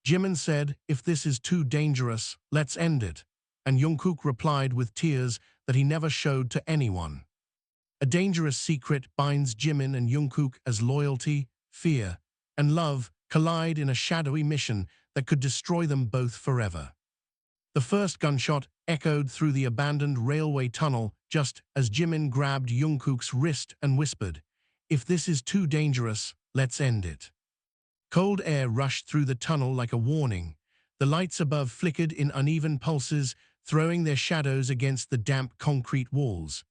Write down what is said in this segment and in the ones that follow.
Jimin said, "If this is too dangerous, let's end it." And Jungkook replied with tears that he never showed to anyone. A dangerous secret binds Jimin and Jungkook as loyalty, fear, and love collide in a shadowy mission that could destroy them both forever. The first gunshot echoed through the abandoned railway tunnel just as Jimin grabbed Jungkook's wrist and whispered, "If this is too dangerous, let's end it." Cold air rushed through the tunnel like a warning. The lights above flickered in uneven pulses, throwing their shadows against the damp concrete walls.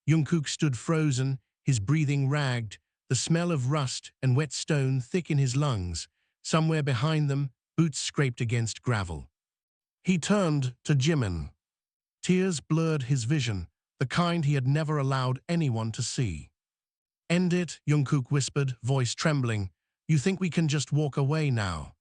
Jungkook stood frozen, his breathing ragged, the smell of rust and wet stone thick in his lungs. Somewhere behind them, boots scraped against gravel. He turned to Jimin. Tears blurred his vision, the kind he had never allowed anyone to see. "End it," Jungkook whispered, voice trembling. "You think we can just walk away now?"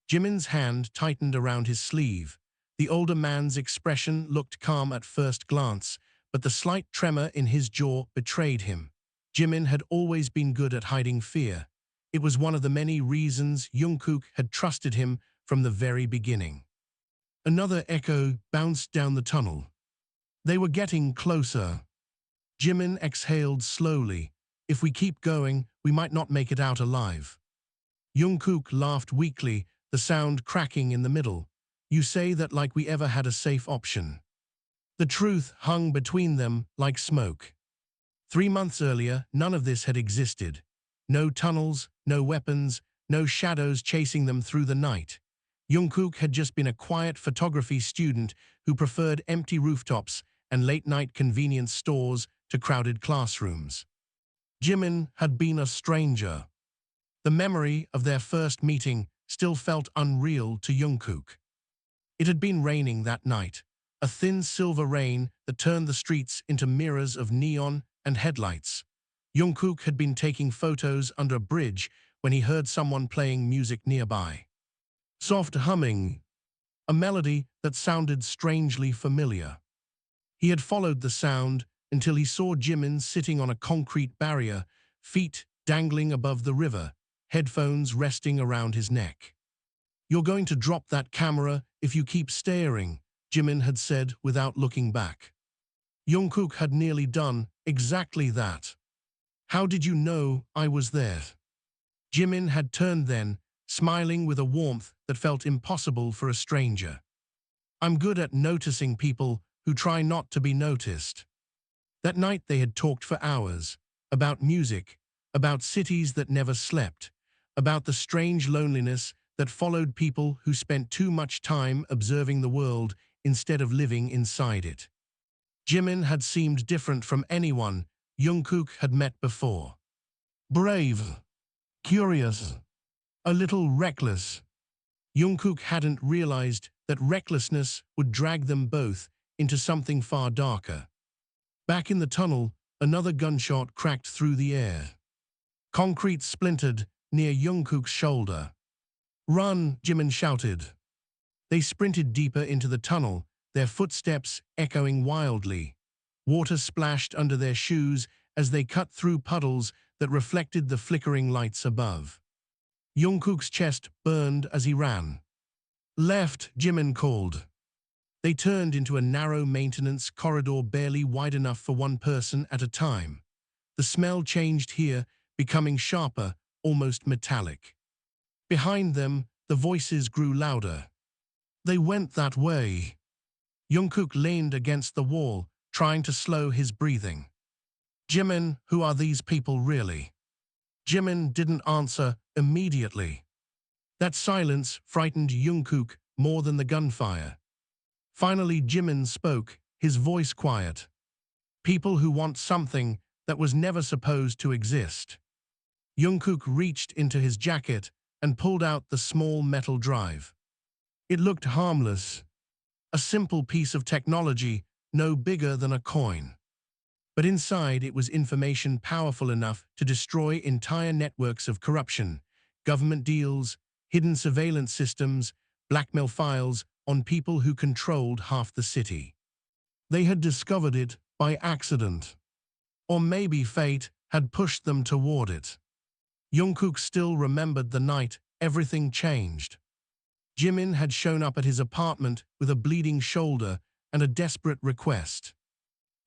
Jimin's hand tightened around his sleeve. The older man's expression looked calm at first glance, but the slight tremor in his jaw betrayed him. Jimin had always been good at hiding fear. It was one of the many reasons Jungkook had trusted him from the very beginning. Another echo bounced down the tunnel. They were getting closer. Jimin exhaled slowly. "If we keep going, we might not make it out alive." Jungkook laughed weakly, the sound cracking in the middle. "You say that like we ever had a safe option." The truth hung between them like smoke. 3 months earlier, none of this had existed. No tunnels, no weapons, no shadows chasing them through the night. Jungkook had just been a quiet photography student who preferred empty rooftops and late-night convenience stores to crowded classrooms. Jimin had been a stranger. The memory of their first meeting still felt unreal to Jungkook. It had been raining that night, a thin silver rain that turned the streets into mirrors of neon and headlights. Jungkook had been taking photos under a bridge when he heard someone playing music nearby. Soft humming, a melody that sounded strangely familiar. He had followed the sound until he saw Jimin sitting on a concrete barrier, feet dangling above the river, headphones resting around his neck. "You're going to drop that camera if you keep staring," Jimin had said without looking back. Jungkook had nearly done exactly that. "How did you know I was there?" Jimin had turned then, smiling with a warmth that felt impossible for a stranger. "I'm good at noticing people who try not to be noticed." That night they had talked for hours, about music, about cities that never slept, about the strange loneliness that followed people who spent too much time observing the world instead of living inside it. Jimin had seemed different from anyone Jungkook had met before. Brave, curious, a little reckless. Jungkook hadn't realized that recklessness would drag them both into something far darker. Back in the tunnel, another gunshot cracked through the air. Concrete splintered near Jungkook's shoulder. "Run!" Jimin shouted. They sprinted deeper into the tunnel, their footsteps echoing wildly. Water splashed under their shoes as they cut through puddles that reflected the flickering lights above. Jungkook's chest burned as he ran. "Left," Jimin called. They turned into a narrow maintenance corridor barely wide enough for one person at a time. The smell changed here, becoming sharper, almost metallic. Behind them, the voices grew louder. "They went that way." Jungkook leaned against the wall, trying to slow his breathing. "Jimin, who are these people really?" Jimin didn't answer immediately. That silence frightened Jungkook more than the gunfire. Finally Jimin spoke, his voice quiet. "People who want something that was never supposed to exist." Jungkook reached into his jacket and pulled out the small metal drive. It looked harmless, a simple piece of technology no bigger than a coin. But inside it was information powerful enough to destroy entire networks of corruption, government deals, hidden surveillance systems, blackmail files on people who controlled half the city. They had discovered it by accident. Or maybe fate had pushed them toward it. Jungkook still remembered the night everything changed. Jimin had shown up at his apartment with a bleeding shoulder and a desperate request.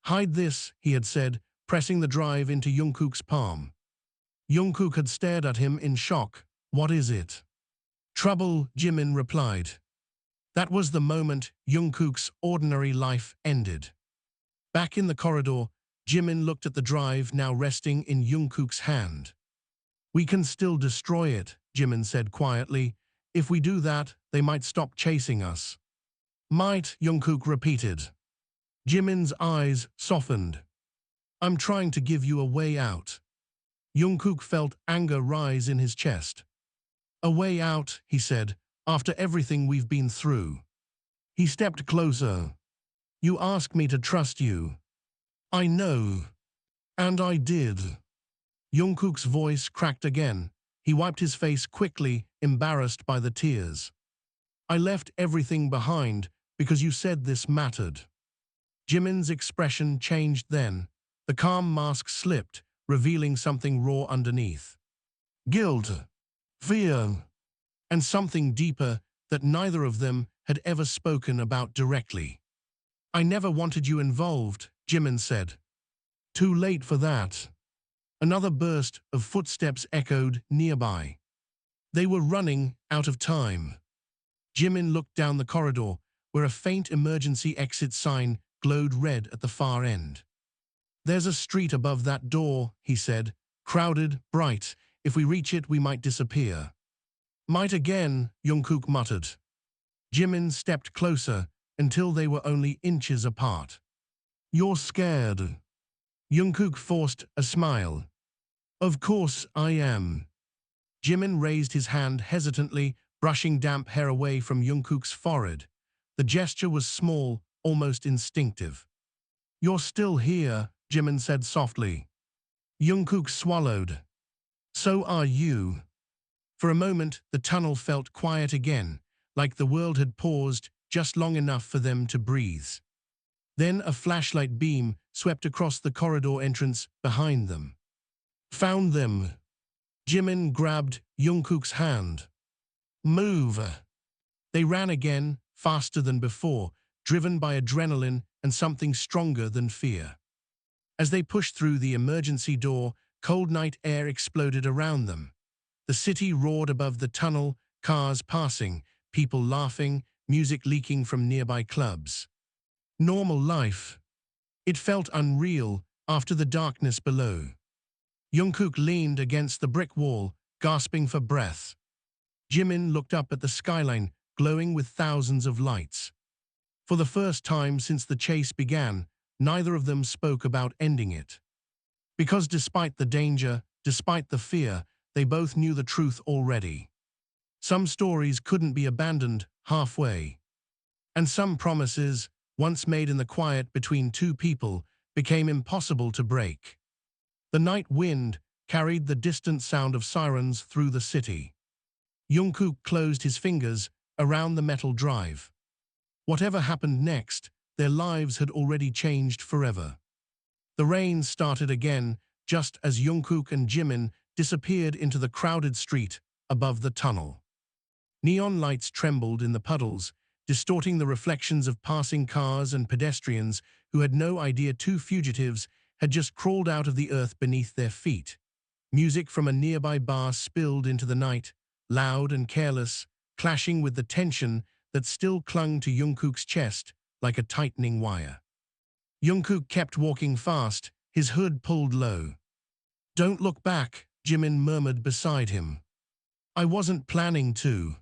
"Hide this," he had said, pressing the drive into Jungkook's palm. Jungkook had stared at him in shock. "What is it?" "Trouble," Jimin replied. That was the moment Jungkook's ordinary life ended. Back in the corridor, Jimin looked at the drive now resting in Jungkook's hand. "We can still destroy it," Jimin said quietly. "If we do that, they might stop chasing us." "Might," Jungkook repeated. Jimin's eyes softened. "I'm trying to give you a way out." Jungkook felt anger rise in his chest. "A way out," he said, "after everything we've been through." He stepped closer. "You asked me to trust you." "I know." "And I did." Jungkook's voice cracked again. He wiped his face quickly, embarrassed by the tears. "I left everything behind because you said this mattered." Jimin's expression changed then. The calm mask slipped, revealing something raw underneath. Guilt, fear, and something deeper that neither of them had ever spoken about directly. "I never wanted you involved," Jimin said. "Too late for that." Another burst of footsteps echoed nearby. They were running out of time. Jimin looked down the corridor, where a faint emergency exit sign glowed red at the far end. "There's a street above that door," he said. "Crowded, bright. If we reach it, we might disappear." "Might again," Jungkook muttered. Jimin stepped closer until they were only inches apart. "You're scared." Jungkook forced a smile. "Of course I am." Jimin raised his hand hesitantly, brushing damp hair away from Jungkook's forehead. The gesture was small, almost instinctive. "You're still here," Jimin said softly. Jungkook swallowed. "So are you." For a moment, the tunnel felt quiet again, like the world had paused just long enough for them to breathe. Then a flashlight beam swept across the corridor entrance behind them. "Found them." Jimin grabbed Jungkook's hand. "Move." They ran again, faster than before, driven by adrenaline and something stronger than fear. As they pushed through the emergency door, cold night air exploded around them. The city roared above the tunnel, cars passing, people laughing, music leaking from nearby clubs. Normal life. It felt unreal after the darkness below. Jungkook leaned against the brick wall, gasping for breath. Jimin looked up at the skyline, glowing with thousands of lights. For the first time since the chase began, neither of them spoke about ending it. Because despite the danger, despite the fear, they both knew the truth already. Some stories couldn't be abandoned halfway. And some promises, once made in the quiet between two people, became impossible to break. The night wind carried the distant sound of sirens through the city. Jungkook closed his fingers around the metal drive. Whatever happened next, their lives had already changed forever. The rain started again, just as Jungkook and Jimin disappeared into the crowded street above the tunnel. Neon lights trembled in the puddles, distorting the reflections of passing cars and pedestrians who had no idea two fugitives had just crawled out of the earth beneath their feet. Music from a nearby bar spilled into the night, loud and careless, clashing with the tension that still clung to Jungkook's chest like a tightening wire. Jungkook kept walking fast, his hood pulled low. "Don't look back," Jimin murmured beside him. "I wasn't planning to."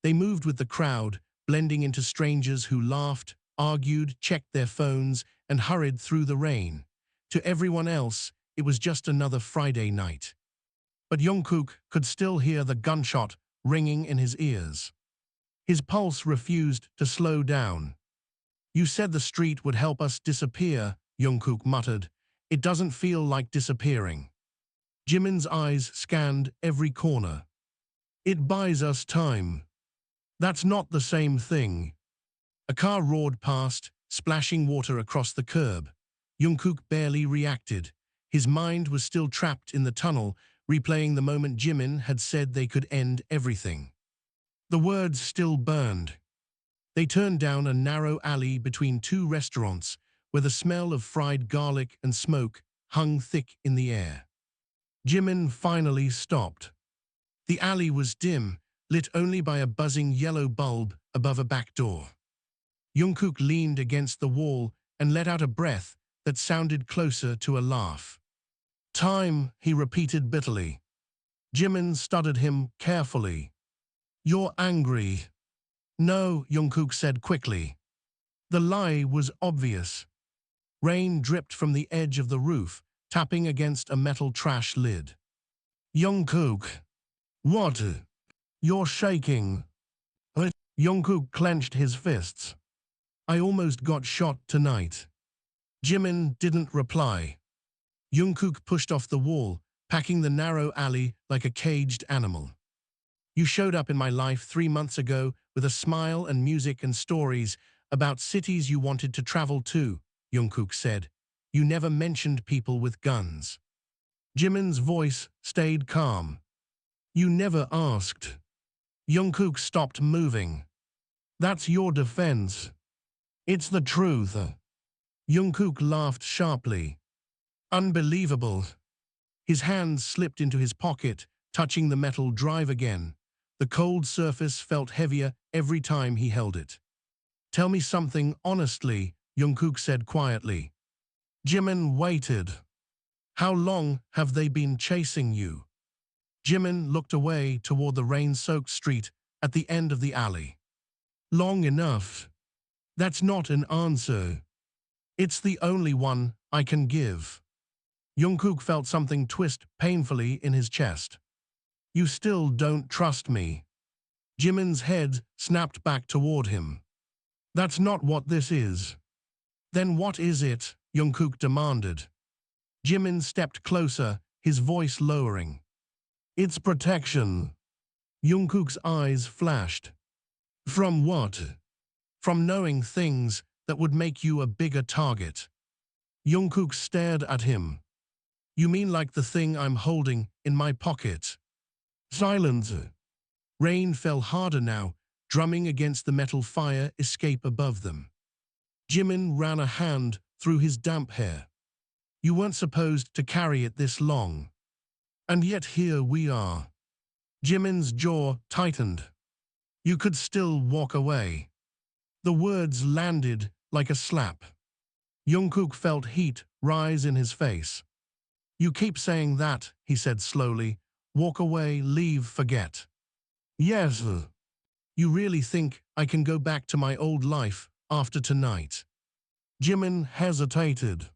They moved with the crowd, blending into strangers who laughed, argued, checked their phones, and hurried through the rain. To everyone else, it was just another Friday night. But Jungkook could still hear the gunshot ringing in his ears. His pulse refused to slow down. "You said the street would help us disappear," Jungkook muttered. "It doesn't feel like disappearing." Jimin's eyes scanned every corner. "It buys us time." "That's not the same thing." A car roared past, splashing water across the curb. Jungkook barely reacted. His mind was still trapped in the tunnel, replaying the moment Jimin had said they could end everything. The words still burned. They turned down a narrow alley between two restaurants where the smell of fried garlic and smoke hung thick in the air. Jimin finally stopped. The alley was dim, lit only by a buzzing yellow bulb above a back door. Jungkook leaned against the wall and let out a breath that sounded closer to a laugh. Time, he repeated bitterly. Jimin studied him carefully. You're angry. No, Jungkook said quickly. The lie was obvious. Rain dripped from the edge of the roof, tapping against a metal trash lid. Jungkook. What? You're shaking. Jungkook clenched his fists. I almost got shot tonight. Jimin didn't reply. Jungkook pushed off the wall, packing the narrow alley like a caged animal. You showed up in my life 3 months ago with a smile and music and stories about cities you wanted to travel to, Jungkook said. You never mentioned people with guns. Jimin's voice stayed calm. You never asked. Jungkook stopped moving. That's your defense. It's the truth. Jungkook laughed sharply. Unbelievable. His hands slipped into his pocket, touching the metal drive again. The cold surface felt heavier every time he held it. Tell me something honestly, Jungkook said quietly. Jimin waited. How long have they been chasing you? Jimin looked away toward the rain-soaked street at the end of the alley. Long enough. That's not an answer. It's the only one I can give. Jungkook felt something twist painfully in his chest. You still don't trust me. Jimin's head snapped back toward him. That's not what this is. Then what is it? Jungkook demanded. Jimin stepped closer, his voice lowering. It's protection. Jungkook's eyes flashed. From what? From knowing things that would make you a bigger target. Jungkook stared at him. You mean like the thing I'm holding in my pocket? Silence. Rain fell harder now, drumming against the metal fire escape above them. Jimin ran a hand through his damp hair. You weren't supposed to carry it this long. And yet here we are. Jimin's jaw tightened. You could still walk away. The words landed like a slap. Jungkook felt heat rise in his face. You keep saying that, he said slowly. Walk away, leave, forget. Yes. You really think I can go back to my old life after tonight? Jimin hesitated.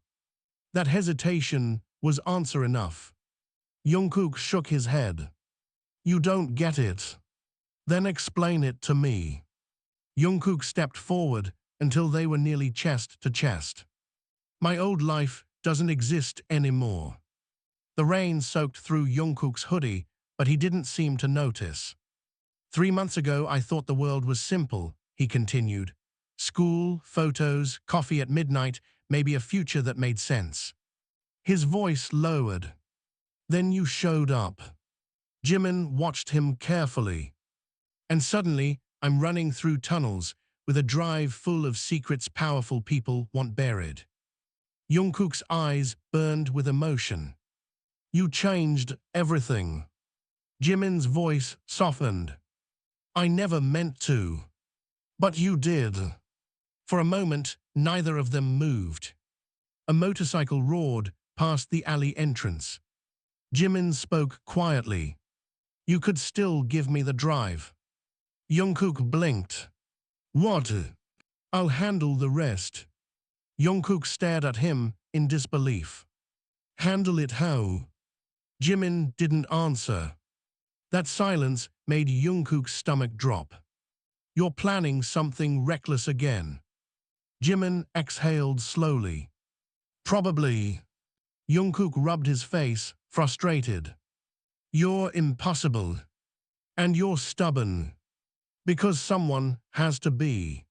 That hesitation was answer enough. Jungkook shook his head. You don't get it. Then explain it to me. Jungkook stepped forward until they were nearly chest to chest. My old life doesn't exist anymore. The rain soaked through Jungkook's hoodie, but he didn't seem to notice. 3 months ago, I thought the world was simple, he continued. School, photos, coffee at midnight, maybe a future that made sense. His voice lowered. Then you showed up. Jimin watched him carefully. And suddenly, I'm running through tunnels with a drive full of secrets powerful people want buried. Jungkook's eyes burned with emotion. You changed everything. Jimin's voice softened. I never meant to. But you did. For a moment, neither of them moved. A motorcycle roared past the alley entrance. Jimin spoke quietly. You could still give me the drive. Jungkook blinked. What? I'll handle the rest. Jungkook stared at him in disbelief. Handle it how? Jimin didn't answer. That silence made Jungkook's stomach drop. You're planning something reckless again. Jimin exhaled slowly. Probably. Jungkook rubbed his face, frustrated. You're impossible. And you're stubborn. Because someone has to be.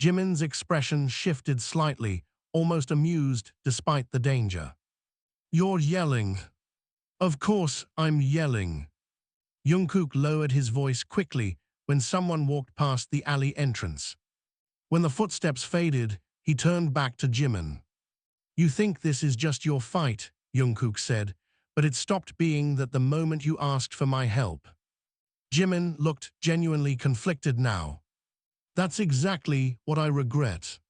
Jimin's expression shifted slightly, almost amused despite the danger. You're yelling. Of course I'm yelling. Jungkook lowered his voice quickly, when someone walked past the alley entrance. When the footsteps faded, he turned back to Jimin. "You think this is just your fight," Jungkook said, "but it stopped being that the moment you asked for my help." Jimin looked genuinely conflicted now. "That's exactly what I regret."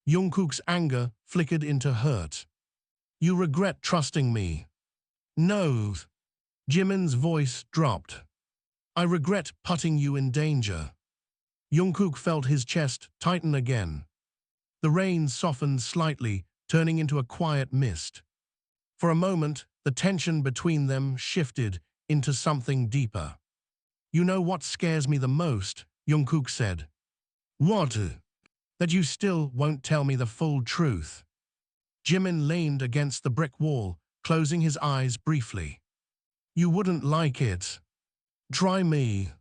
Jungkook's anger flickered into hurt. "You regret trusting me?" "No." Jimin's voice dropped. "I regret putting you in danger." Jungkook felt his chest tighten again. The rain softened slightly, turning into a quiet mist. For a moment, the tension between them shifted into something deeper. "You know what scares me the most?" Jungkook said. "What?" "That you still won't tell me the full truth." Jimin leaned against the brick wall, closing his eyes briefly. "You wouldn't like it." "Try me."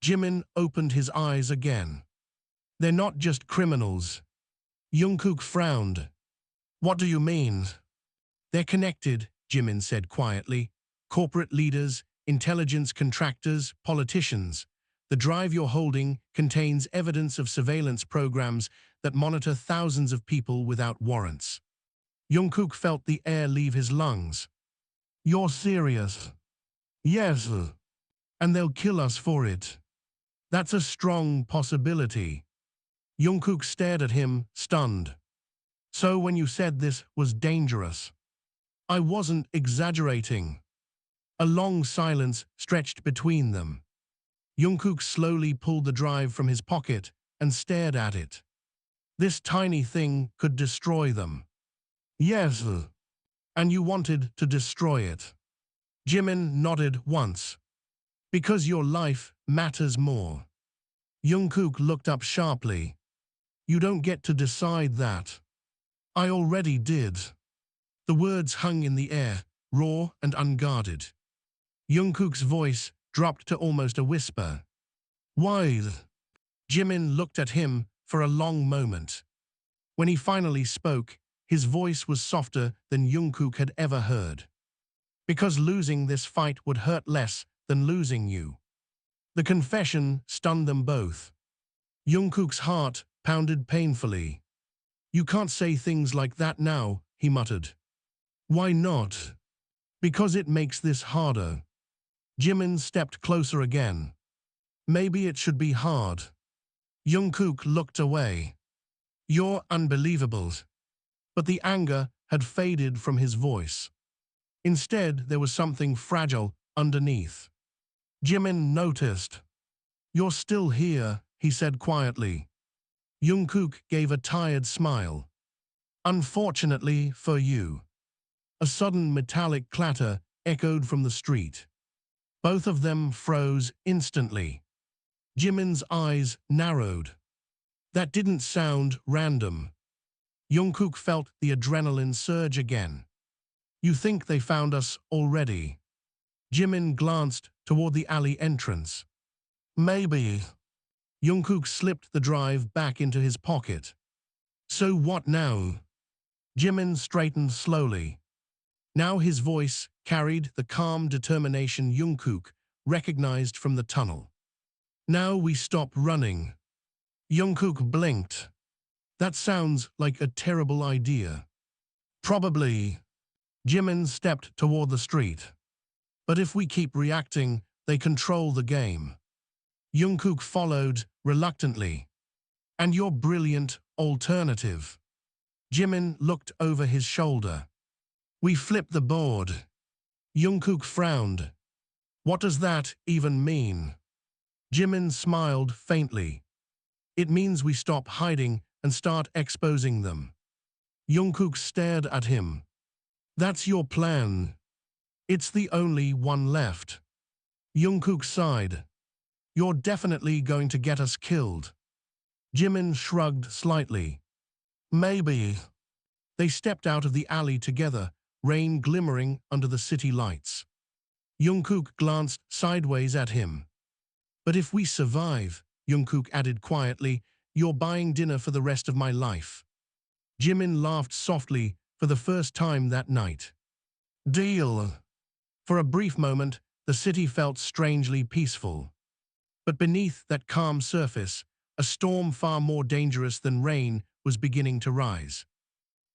Jimin opened his eyes again. "They're not just criminals." Jungkook frowned. "What do you mean?" "They're connected," Jimin said quietly. "Corporate leaders, intelligence contractors, politicians. The drive you're holding contains evidence of surveillance programs that monitor thousands of people without warrants." Jungkook felt the air leave his lungs. "You're serious?" "Yes. And they'll kill us for it." "That's a strong possibility." Jungkook stared at him, stunned. "So when you said this was dangerous?" "I wasn't exaggerating." A long silence stretched between them. Jungkook slowly pulled the drive from his pocket and stared at it. "This tiny thing could destroy them." "Yes." "And you wanted to destroy it?" Jimin nodded once. "Because your life matters more." Jungkook looked up sharply. "You don't get to decide that." "I already did." The words hung in the air, raw and unguarded. Jungkook's voice dropped to almost a whisper. "Why?" Jimin looked at him for a long moment. When he finally spoke, his voice was softer than Jungkook had ever heard. "Because losing this fight would hurt less than losing you." The confession stunned them both. Jungkook's heart pounded painfully. "You can't say things like that now," he muttered. "Why not?" "Because it makes this harder." Jimin stepped closer again. "Maybe it should be hard." Jungkook looked away. "You're unbelievable." But the anger had faded from his voice. Instead, there was something fragile underneath. Jimin noticed. "You're still here," he said quietly. Jungkook gave a tired smile. "Unfortunately for you." A sudden metallic clatter echoed from the street. Both of them froze instantly. Jimin's eyes narrowed. That didn't sound random. Jungkook felt the adrenaline surge again. "You think they found us already?" Jimin glanced toward the alley entrance. "Maybe." Jungkook slipped the drive back into his pocket. "So what now?" Jimin straightened slowly. Now his voice carried the calm determination Jungkook recognized from the tunnel. "Now we stop running." Jungkook blinked. "That sounds like a terrible idea." "Probably." Jimin stepped toward the street. "But if we keep reacting, they control the game." Jungkook followed reluctantly. "And your brilliant alternative." Jimin looked over his shoulder. "We flip the board." Jungkook frowned. "What does that even mean?" Jimin smiled faintly. "It means we stop hiding and start exposing them." Jungkook stared at him. "That's your plan?" "It's the only one left." Jungkook sighed. "You're definitely going to get us killed." Jimin shrugged slightly. "Maybe." They stepped out of the alley together, rain glimmering under the city lights. Jungkook glanced sideways at him. "But if we survive," Jungkook added quietly, "you're buying dinner for the rest of my life." Jimin laughed softly for the first time that night. "Deal." For a brief moment, the city felt strangely peaceful. But beneath that calm surface, a storm far more dangerous than rain was beginning to rise.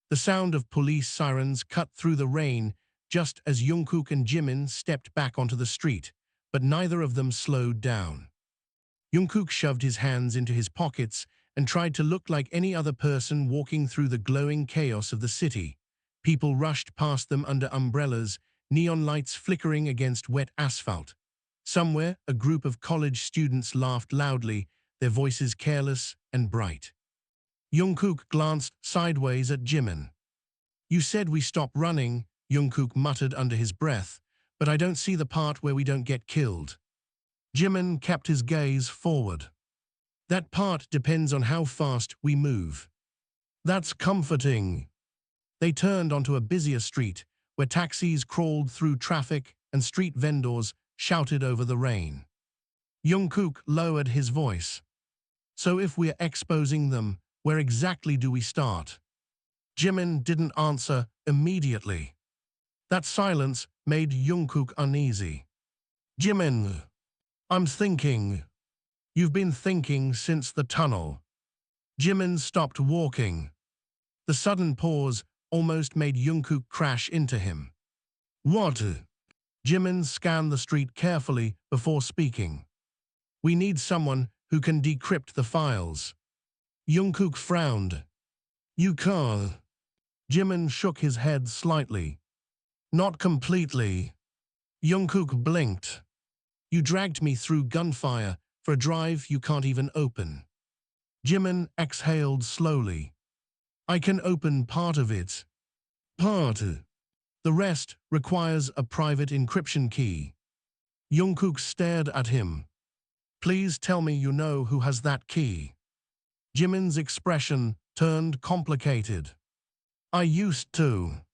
The sound of police sirens cut through the rain just as Jungkook and Jimin stepped back onto the street, but neither of them slowed down. Jungkook shoved his hands into his pockets and tried to look like any other person walking through the glowing chaos of the city. People rushed past them under umbrellas, neon lights flickering against wet asphalt. Somewhere, a group of college students laughed loudly, their voices careless and bright. Jungkook glanced sideways at Jimin. "You said we stop running," Jungkook muttered under his breath, "but I don't see the part where we don't get killed." Jimin kept his gaze forward. "That part depends on how fast we move." "That's comforting." They turned onto a busier street, where taxis crawled through traffic and street vendors shouted over the rain. Jungkook lowered his voice. "So if we're exposing them, where exactly do we start?" Jimin didn't answer immediately. That silence made Jungkook uneasy. "Jimin, I'm thinking." "You've been thinking since the tunnel." Jimin stopped walking. The sudden pause almost made Jungkook crash into him. "What?" Jimin scanned the street carefully before speaking. "We need someone who can decrypt the files." Jungkook frowned. "You can't." Jimin shook his head slightly. "Not completely." Jungkook blinked. "You dragged me through gunfire for a drive you can't even open." Jimin exhaled slowly. "I can open part of it." "Part?" "The rest requires a private encryption key." Jungkook stared at him. "Please tell me you know who has that key." Jimin's expression turned complicated. "I used to."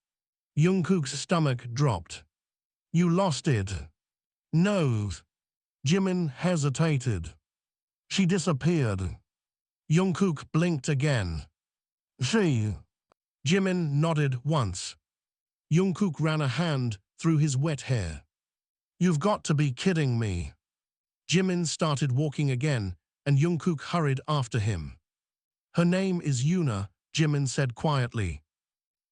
Jungkook's stomach dropped. "You lost it." "No." Jimin hesitated. "She disappeared." Jungkook blinked again. "She?" Jimin nodded once. Jungkook ran a hand through his wet hair. "You've got to be kidding me." Jimin started walking again, and Jungkook hurried after him. "Her name is Yuna," Jimin said quietly.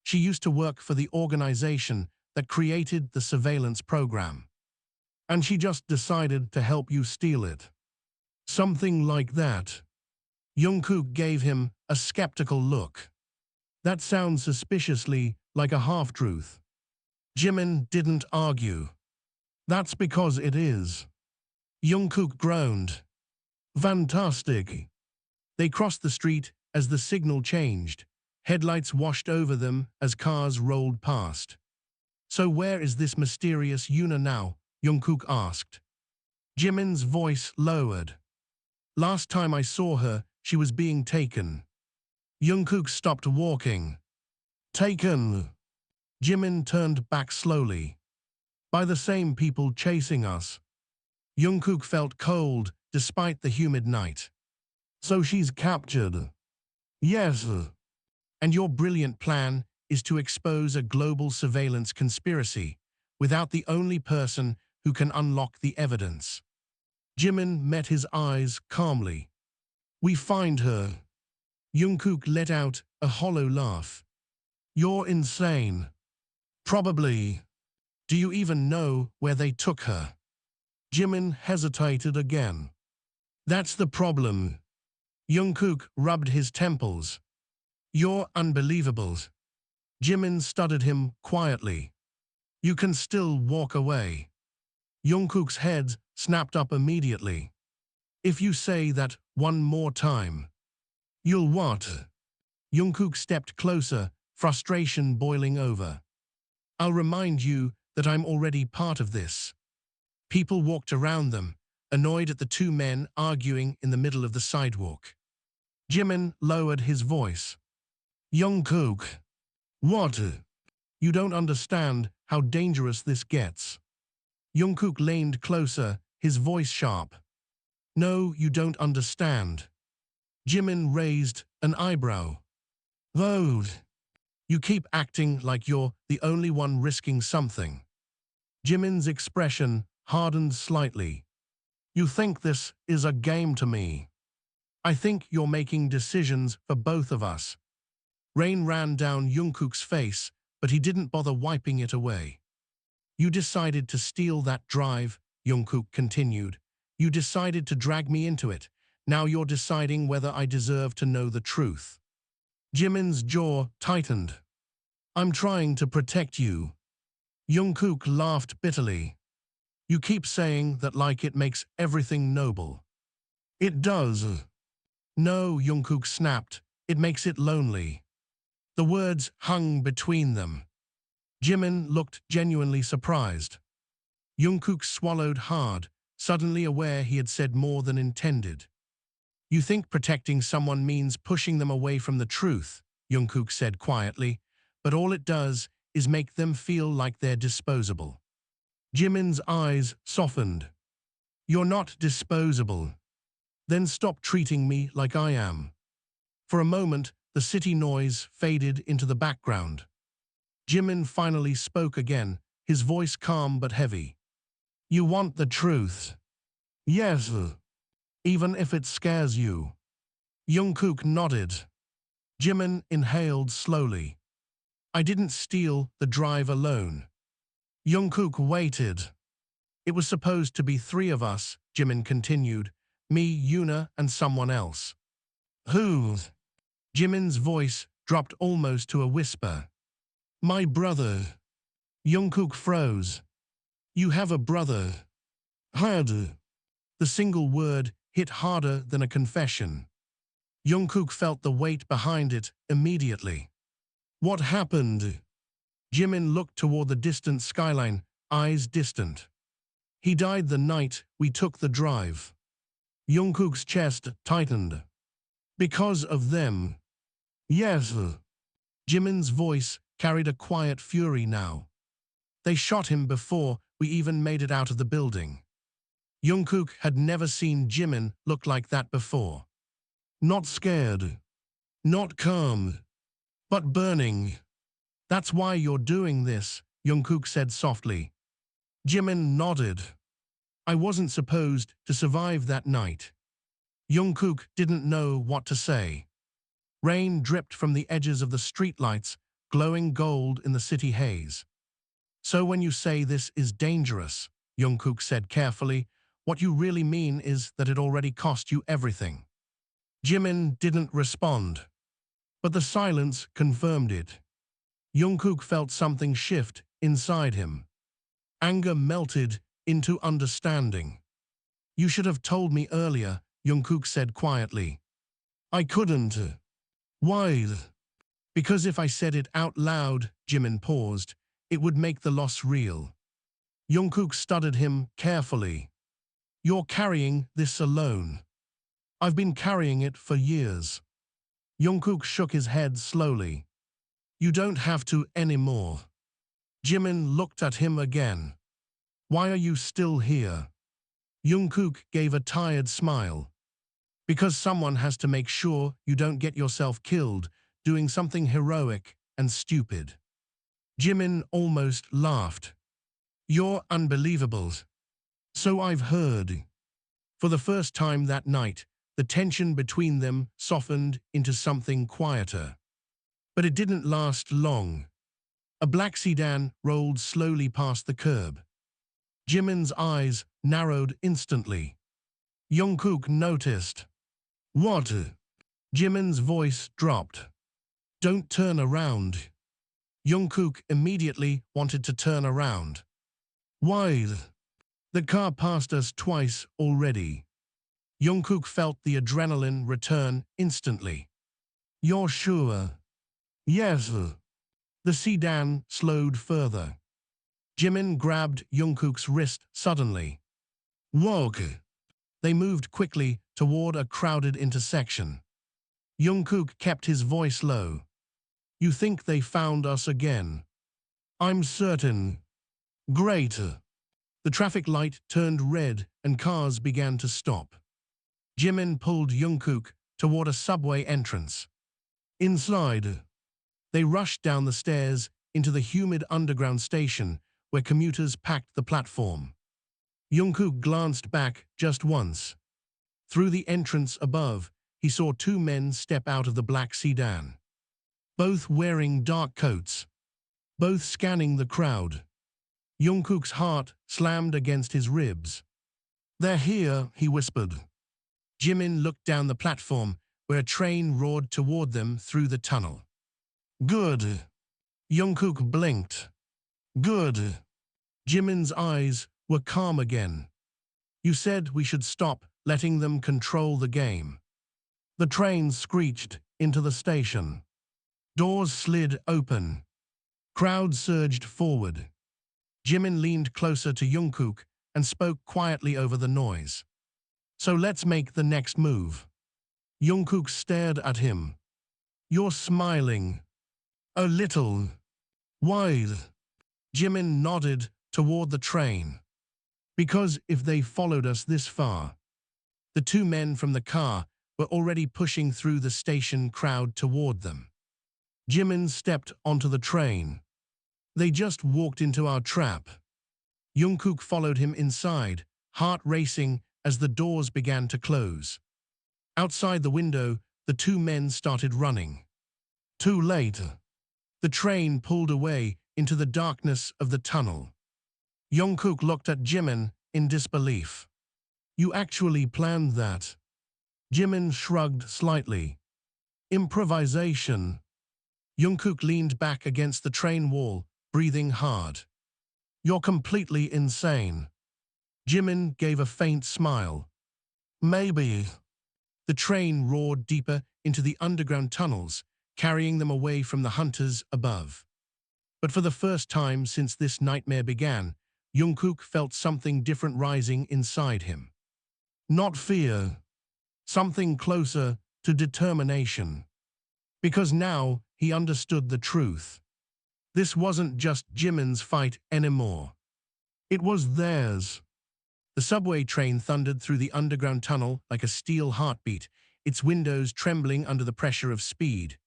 "She used to work for the organization that created the surveillance program. And she just decided to help you steal it." "Something like that." Jungkook gave him a skeptical look. "That sounds suspiciously like a half-truth." Jimin didn't argue. "That's because it is." Jungkook groaned. "Fantastic." They crossed the street as the signal changed. Headlights washed over them as cars rolled past. "So where is this mysterious Yuna now?" Jungkook asked. Jimin's voice lowered. "Last time I saw her, she was being taken." Jungkook stopped walking. "Taken?" Jimin turned back slowly. "By the same people chasing us." Jungkook felt cold despite the humid night. "So she's captured?" "Yes." "And your brilliant plan is to expose a global surveillance conspiracy without the only person who can unlock the evidence." Jimin met his eyes calmly. "We find her." Jungkook let out a hollow laugh. "You're insane." "Probably." "Do you even know where they took her?" Jimin hesitated again. "That's the problem." Jungkook rubbed his temples. "You're unbelievable." Jimin studied him quietly. "You can still walk away." Jungkook's head snapped up immediately. "If you say that one more time." "You'll what?" Jungkook stepped closer, frustration boiling over. "I'll remind you that I'm already part of this." People walked around them, annoyed at the two men arguing in the middle of the sidewalk. Jimin lowered his voice. "Jungkook." "What?" "You don't understand how dangerous this gets." Jungkook leaned closer, his voice sharp. "No, you don't understand." Jimin raised an eyebrow. "Vote." "You keep acting like you're the only one risking something." Jimin's expression hardened slightly. You think this is a game to me. I think you're making decisions for both of us. Rain ran down Jungkook's face, but he didn't bother wiping it away. You decided to steal that drive, Jungkook continued. You decided to drag me into it. Now you're deciding whether I deserve to know the truth. Jimin's jaw tightened. I'm trying to protect you. Jungkook laughed bitterly. You keep saying that like it makes everything noble. It does. No, Jungkook snapped. It makes it lonely. The words hung between them. Jimin looked genuinely surprised. Jungkook swallowed hard, suddenly aware he had said more than intended. You think protecting someone means pushing them away from the truth, Jungkook said quietly, but all it does is make them feel like they're disposable. Jimin's eyes softened. You're not disposable. Then stop treating me like I am. For a moment, the city noise faded into the background. Jimin finally spoke again, his voice calm but heavy. You want the truth? Yes. Even if it scares you. Jungkook nodded. Jimin inhaled slowly. I didn't steal the drive alone. Jungkook waited. It was supposed to be 3 of us, Jimin continued. Me, Yuna, and someone else. Who? Jimin's voice dropped almost to a whisper. My brother. Jungkook froze. You have a brother. Had. The single word hit harder than a confession. Jungkook felt the weight behind it immediately. What happened? Jimin looked toward the distant skyline, eyes distant. He died the night we took the drive. Jungkook's chest tightened. Because of them. Yes. Jimin's voice carried a quiet fury now. They shot him before we even made it out of the building. Jungkook had never seen Jimin look like that before. Not scared. Not calm. But burning. That's why you're doing this, Jungkook said softly. Jimin nodded. I wasn't supposed to survive that night. Jungkook didn't know what to say. Rain dripped from the edges of the streetlights, glowing gold in the city haze. So when you say this is dangerous, Jungkook said carefully, what you really mean is that it already cost you everything. Jimin didn't respond. But the silence confirmed it. Jungkook felt something shift inside him. Anger melted into understanding. You should have told me earlier, Jungkook said quietly. I couldn't. Why? Because if I said it out loud, Jimin paused, it would make the loss real. Jungkook studied him carefully. You're carrying this alone. I've been carrying it for years. Jungkook shook his head slowly. You don't have to anymore. Jimin looked at him again. Why are you still here? Jungkook gave a tired smile. Because someone has to make sure you don't get yourself killed doing something heroic and stupid. Jimin almost laughed. You're unbelievable. So I've heard. For the first time that night, the tension between them softened into something quieter. But it didn't last long. A black sedan rolled slowly past the curb. Jimin's eyes narrowed instantly. Jungkook noticed. What? Jimin's voice dropped. Don't turn around. Jungkook immediately wanted to turn around. Why? The car passed us twice already. Jungkook felt the adrenaline return instantly. You're sure? Yes. The sedan slowed further. Jimin grabbed Jungkook's wrist suddenly. Walk. They moved quickly toward a crowded intersection. Jungkook kept his voice low. You think they found us again? I'm certain. Great. The traffic light turned red and cars began to stop. Jimin pulled Jungkook toward a subway entrance. Inside, they rushed down the stairs into the humid underground station where commuters packed the platform. Jungkook glanced back just once. Through the entrance above, he saw two men step out of the black sedan. Both wearing dark coats. Both scanning the crowd. Jungkook's heart slammed against his ribs. "They're here," he whispered. Jimin looked down the platform, where a train roared toward them through the tunnel. "Good." Jungkook blinked. "Good." Jimin's eyes were calm again. "You said we should stop letting them control the game." The train screeched into the station. Doors slid open. Crowds surged forward. Jimin leaned closer to Jungkook and spoke quietly over the noise. "So let's make the next move." Jungkook stared at him. "You're smiling. A little. Wide." Jimin nodded toward the train. "Because if they followed us this far." The two men from the car were already pushing through the station crowd toward them. Jimin stepped onto the train. "They just walked into our trap." Jungkook followed him inside, heart racing as the doors began to close. Outside the window, the two men started running. Too late. The train pulled away into the darkness of the tunnel. Jungkook looked at Jimin in disbelief. "You actually planned that?" Jimin shrugged slightly. "Improvisation." Jungkook leaned back against the train wall, breathing hard. "You're completely insane." Jimin gave a faint smile. "Maybe." The train roared deeper into the underground tunnels, carrying them away from the hunters above. But for the first time since this nightmare began, Jungkook felt something different rising inside him. Not fear. Something closer to determination. Because now he understood the truth. This wasn't just Jimin's fight anymore. It was theirs. The subway train thundered through the underground tunnel like a steel heartbeat, its windows trembling under the pressure of speed.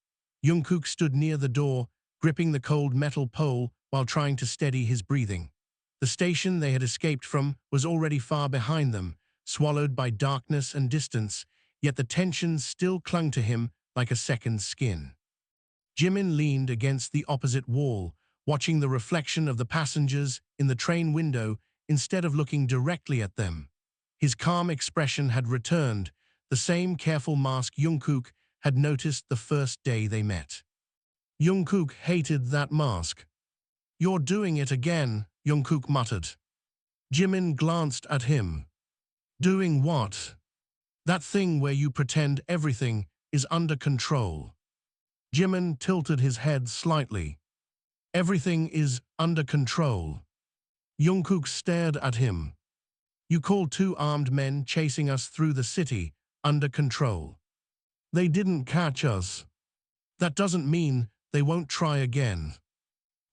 Jungkook stood near the door, gripping the cold metal pole while trying to steady his breathing. The station they had escaped from was already far behind them, swallowed by darkness and distance, yet the tension still clung to him like a second skin. Jimin leaned against the opposite wall, watching the reflection of the passengers in the train window instead of looking directly at them. His calm expression had returned, the same careful mask Jungkook had noticed the first day they met. Jungkook hated that mask. "You're doing it again," Jungkook muttered. Jimin glanced at him. "Doing what?" "That thing where you pretend everything is under control." Jimin tilted his head slightly. "Everything is under control." Jungkook stared at him. "You call two armed men chasing us through the city under control. They didn't catch us. That doesn't mean they won't try again."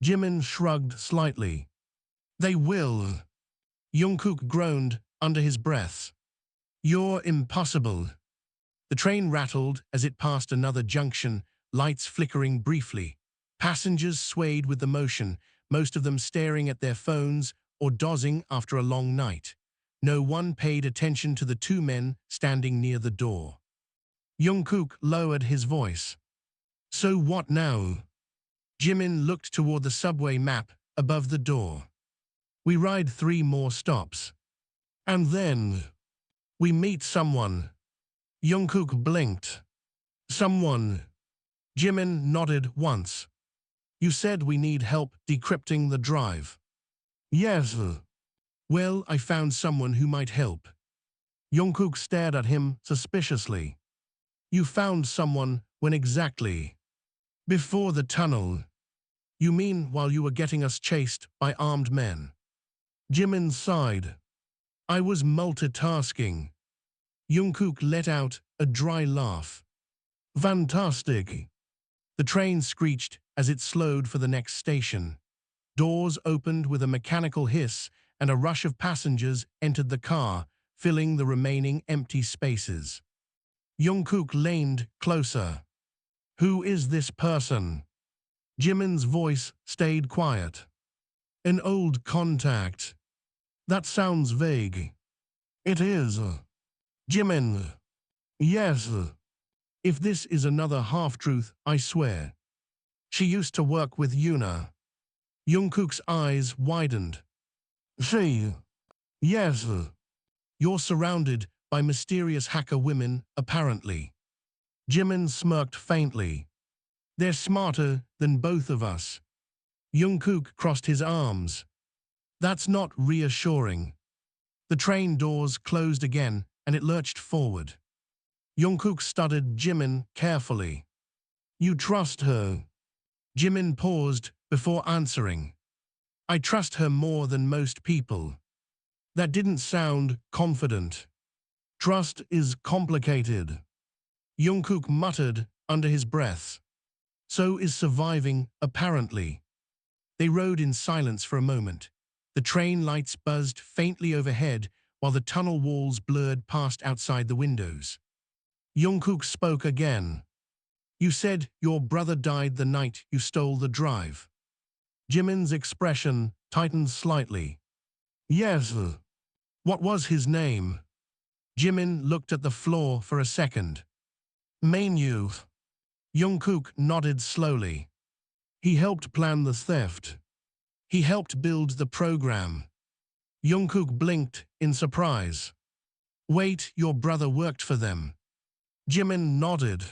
Jimin shrugged slightly. "They will." Jungkook groaned under his breath. "You're impossible." The train rattled as it passed another junction, lights flickering briefly. Passengers swayed with the motion, most of them staring at their phones or dozing after a long night. No one paid attention to the two men standing near the door. Jungkook lowered his voice. "So what now?" Jimin looked toward the subway map above the door. "We ride 3 more stops. And then we meet someone." Jungkook blinked. "Someone?" Jimin nodded once. "You said we need help decrypting the drive." "Yes." "Well, I found someone who might help." Jungkook stared at him suspiciously. "You found someone when exactly?" "Before the tunnel." "You mean while you were getting us chased by armed men?" Jimin sighed. "I was multitasking." Jungkook let out a dry laugh. "Fantastic." The train screeched as it slowed for the next station. Doors opened with a mechanical hiss, and a rush of passengers entered the car, filling the remaining empty spaces. Jungkook leaned closer. "Who is this person?" Jimin's voice stayed quiet. "An old contact." That sounds vague. It is. Jimin. Yes. If this is another half-truth, I swear. She used to work with Yuna. Jungkook's eyes widened. She. Yes. You're surrounded by mysterious hacker women, apparently. Jimin smirked faintly. They're smarter than both of us. Jungkook crossed his arms. That's not reassuring. The train doors closed again, and it lurched forward. Jungkook studied Jimin carefully. You trust her? Jimin paused before answering. I trust her more than most people. That didn't sound confident. Trust is complicated. Jungkook muttered under his breath. So is surviving, apparently. They rode in silence for a moment. The train lights buzzed faintly overhead while the tunnel walls blurred past outside the windows. Jungkook spoke again. You said your brother died the night you stole the drive. Jimin's expression tightened slightly. Yes. What was his name? Jimin looked at the floor for a second. Menu. Jungkook nodded slowly. He helped plan the theft. He helped build the program. Jungkook blinked in surprise. Wait, your brother worked for them. Jimin nodded.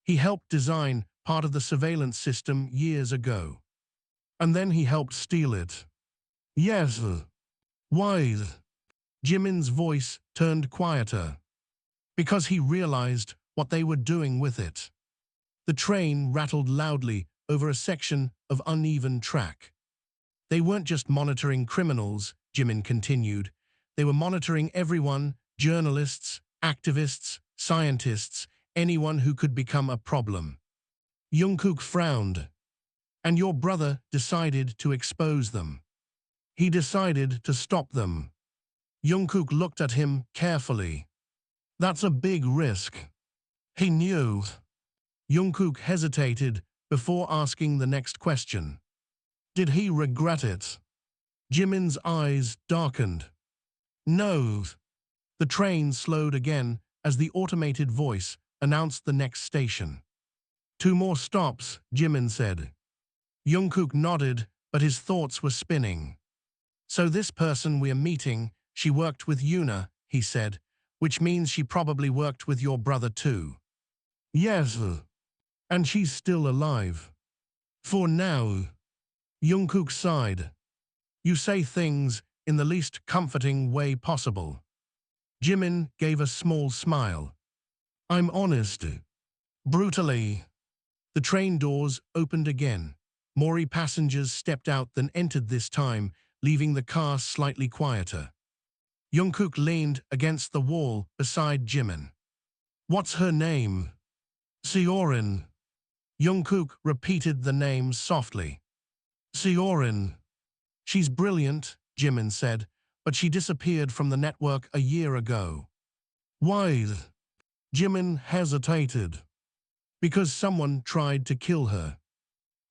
He helped design part of the surveillance system years ago. And then he helped steal it. Yes. Why? Jimin's voice turned quieter. Because he realized what they were doing with it. The train rattled loudly over a section of uneven track. They weren't just monitoring criminals, Jimin continued. They were monitoring everyone, journalists, activists, scientists, anyone who could become a problem. Jungkook frowned. And your brother decided to expose them. He decided to stop them. Jungkook looked at him carefully. That's a big risk. He knew. Jungkook hesitated before asking the next question. Did he regret it? Jimin's eyes darkened. No. The train slowed again as the automated voice announced the next station. 2 more stops, Jimin said. Jungkook nodded, but his thoughts were spinning. So this person we're meeting, she worked with Yuna, he said, which means she probably worked with your brother too. Yes. And she's still alive. For now. Jungkook sighed. You say things in the least comforting way possible. Jimin gave a small smile. I'm honest. Brutally. The train doors opened again. More passengers stepped out than entered this time, leaving the car slightly quieter. Jungkook leaned against the wall beside Jimin. What's her name? Seorin. Jungkook repeated the name softly. Seorin. She's brilliant, Jimin said, but she disappeared from the network a year ago. Why? Jimin hesitated. Because someone tried to kill her.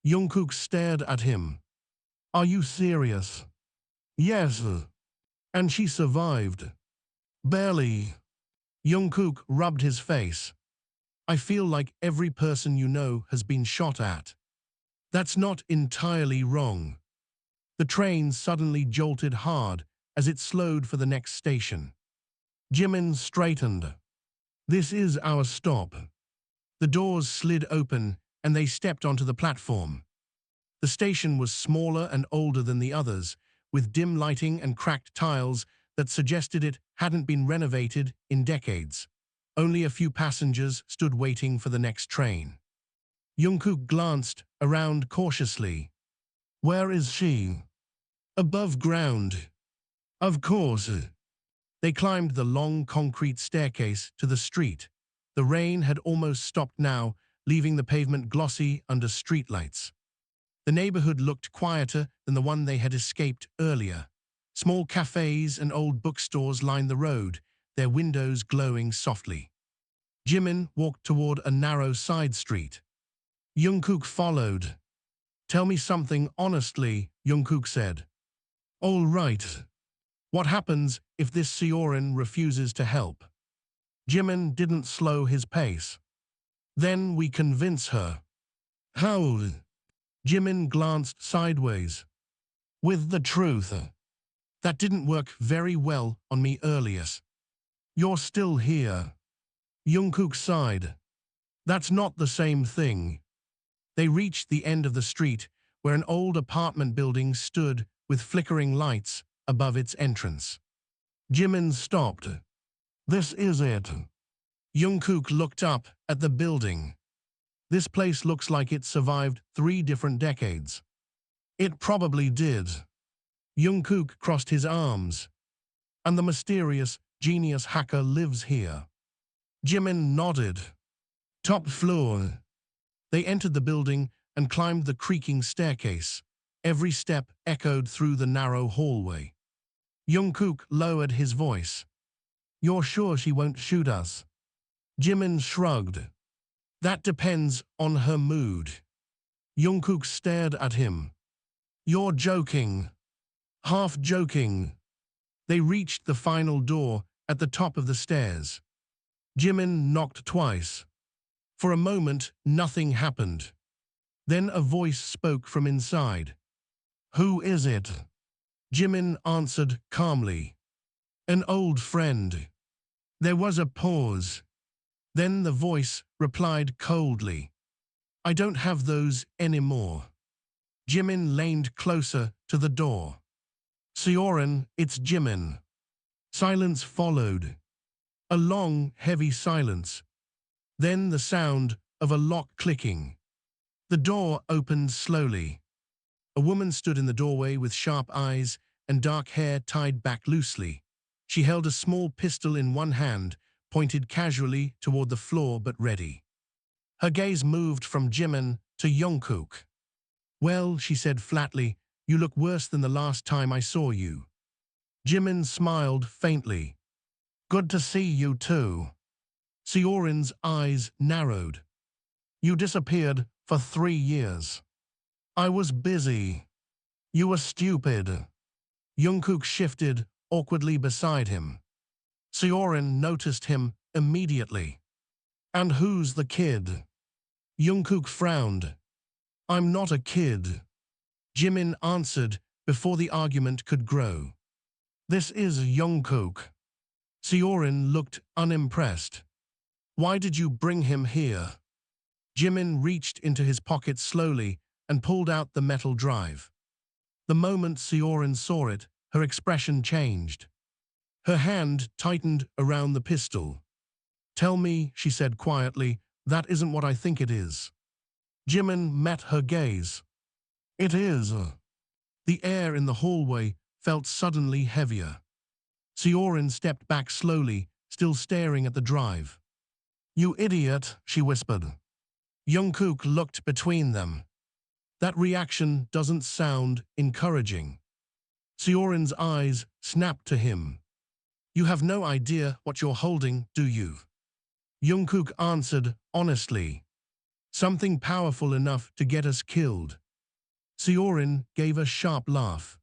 Jungkook stared at him. Are you serious? Yes. And she survived. Barely. Jungkook rubbed his face. I feel like every person you know has been shot at. That's not entirely wrong. The train suddenly jolted hard as it slowed for the next station. Jimin straightened. This is our stop. The doors slid open and they stepped onto the platform. The station was smaller and older than the others, with dim lighting and cracked tiles that suggested it hadn't been renovated in decades. Only a few passengers stood waiting for the next train. Jungkook glanced around cautiously. Where is she? Above ground. Of course. They climbed the long concrete staircase to the street. The rain had almost stopped now, leaving the pavement glossy under streetlights. The neighborhood looked quieter than the one they had escaped earlier. Small cafes and old bookstores lined the road, their windows glowing softly. Jimin walked toward a narrow side street. Jungkook followed. Tell me something honestly, Jungkook said. All right. What happens if this Sioran refuses to help? Jimin didn't slow his pace. Then we convince her. How? Jimin glanced sideways. With the truth. That didn't work very well on me earlier. You're still here. Jungkook sighed. That's not the same thing. They reached the end of the street where an old apartment building stood with flickering lights above its entrance. Jimin stopped. This is it. Jungkook looked up at the building. This place looks like it survived 3 different decades. It probably did. Jungkook crossed his arms. And the mysterious genius hacker lives here. Jimin nodded. Top floor. They entered the building and climbed the creaking staircase. Every step echoed through the narrow hallway. Jungkook lowered his voice. You're sure she won't shoot us? Jimin shrugged. That depends on her mood. Jungkook stared at him. You're joking. Half joking. They reached the final door at the top of the stairs. Jimin knocked twice. For a moment, nothing happened. Then a voice spoke from inside. Who is it? Jimin answered calmly. An old friend. There was a pause. Then the voice replied coldly. I don't have those anymore. Jimin leaned closer to the door. Sioran, it's Jimin. Silence followed. A long, heavy silence. Then the sound of a lock clicking. The door opened slowly. A woman stood in the doorway with sharp eyes and dark hair tied back loosely. She held a small pistol in one hand, pointed casually toward the floor but ready. Her gaze moved from Jimin to Jungkook. Well, she said flatly, you look worse than the last time I saw you. Jimin smiled faintly. Good to see you too. Sioran's eyes narrowed. You disappeared for 3 years. I was busy. You were stupid. Jungkook shifted awkwardly beside him. Sioran noticed him immediately. And who's the kid? Jungkook frowned. I'm not a kid. Jimin answered before the argument could grow. This is Jungkook. Sioran looked unimpressed. Why did you bring him here? Jimin reached into his pocket slowly and pulled out the metal drive. The moment Sioran saw it, her expression changed. Her hand tightened around the pistol. Tell me, she said quietly, that isn't what I think it is. Jimin met her gaze. It is. The air in the hallway felt suddenly heavier. Sioran stepped back slowly, still staring at the drive. You idiot, she whispered. Jungkook looked between them. That reaction doesn't sound encouraging. Sioran's eyes snapped to him. You have no idea what you're holding, do you? Jungkook answered honestly. Something powerful enough to get us killed. Sioran gave a sharp laugh.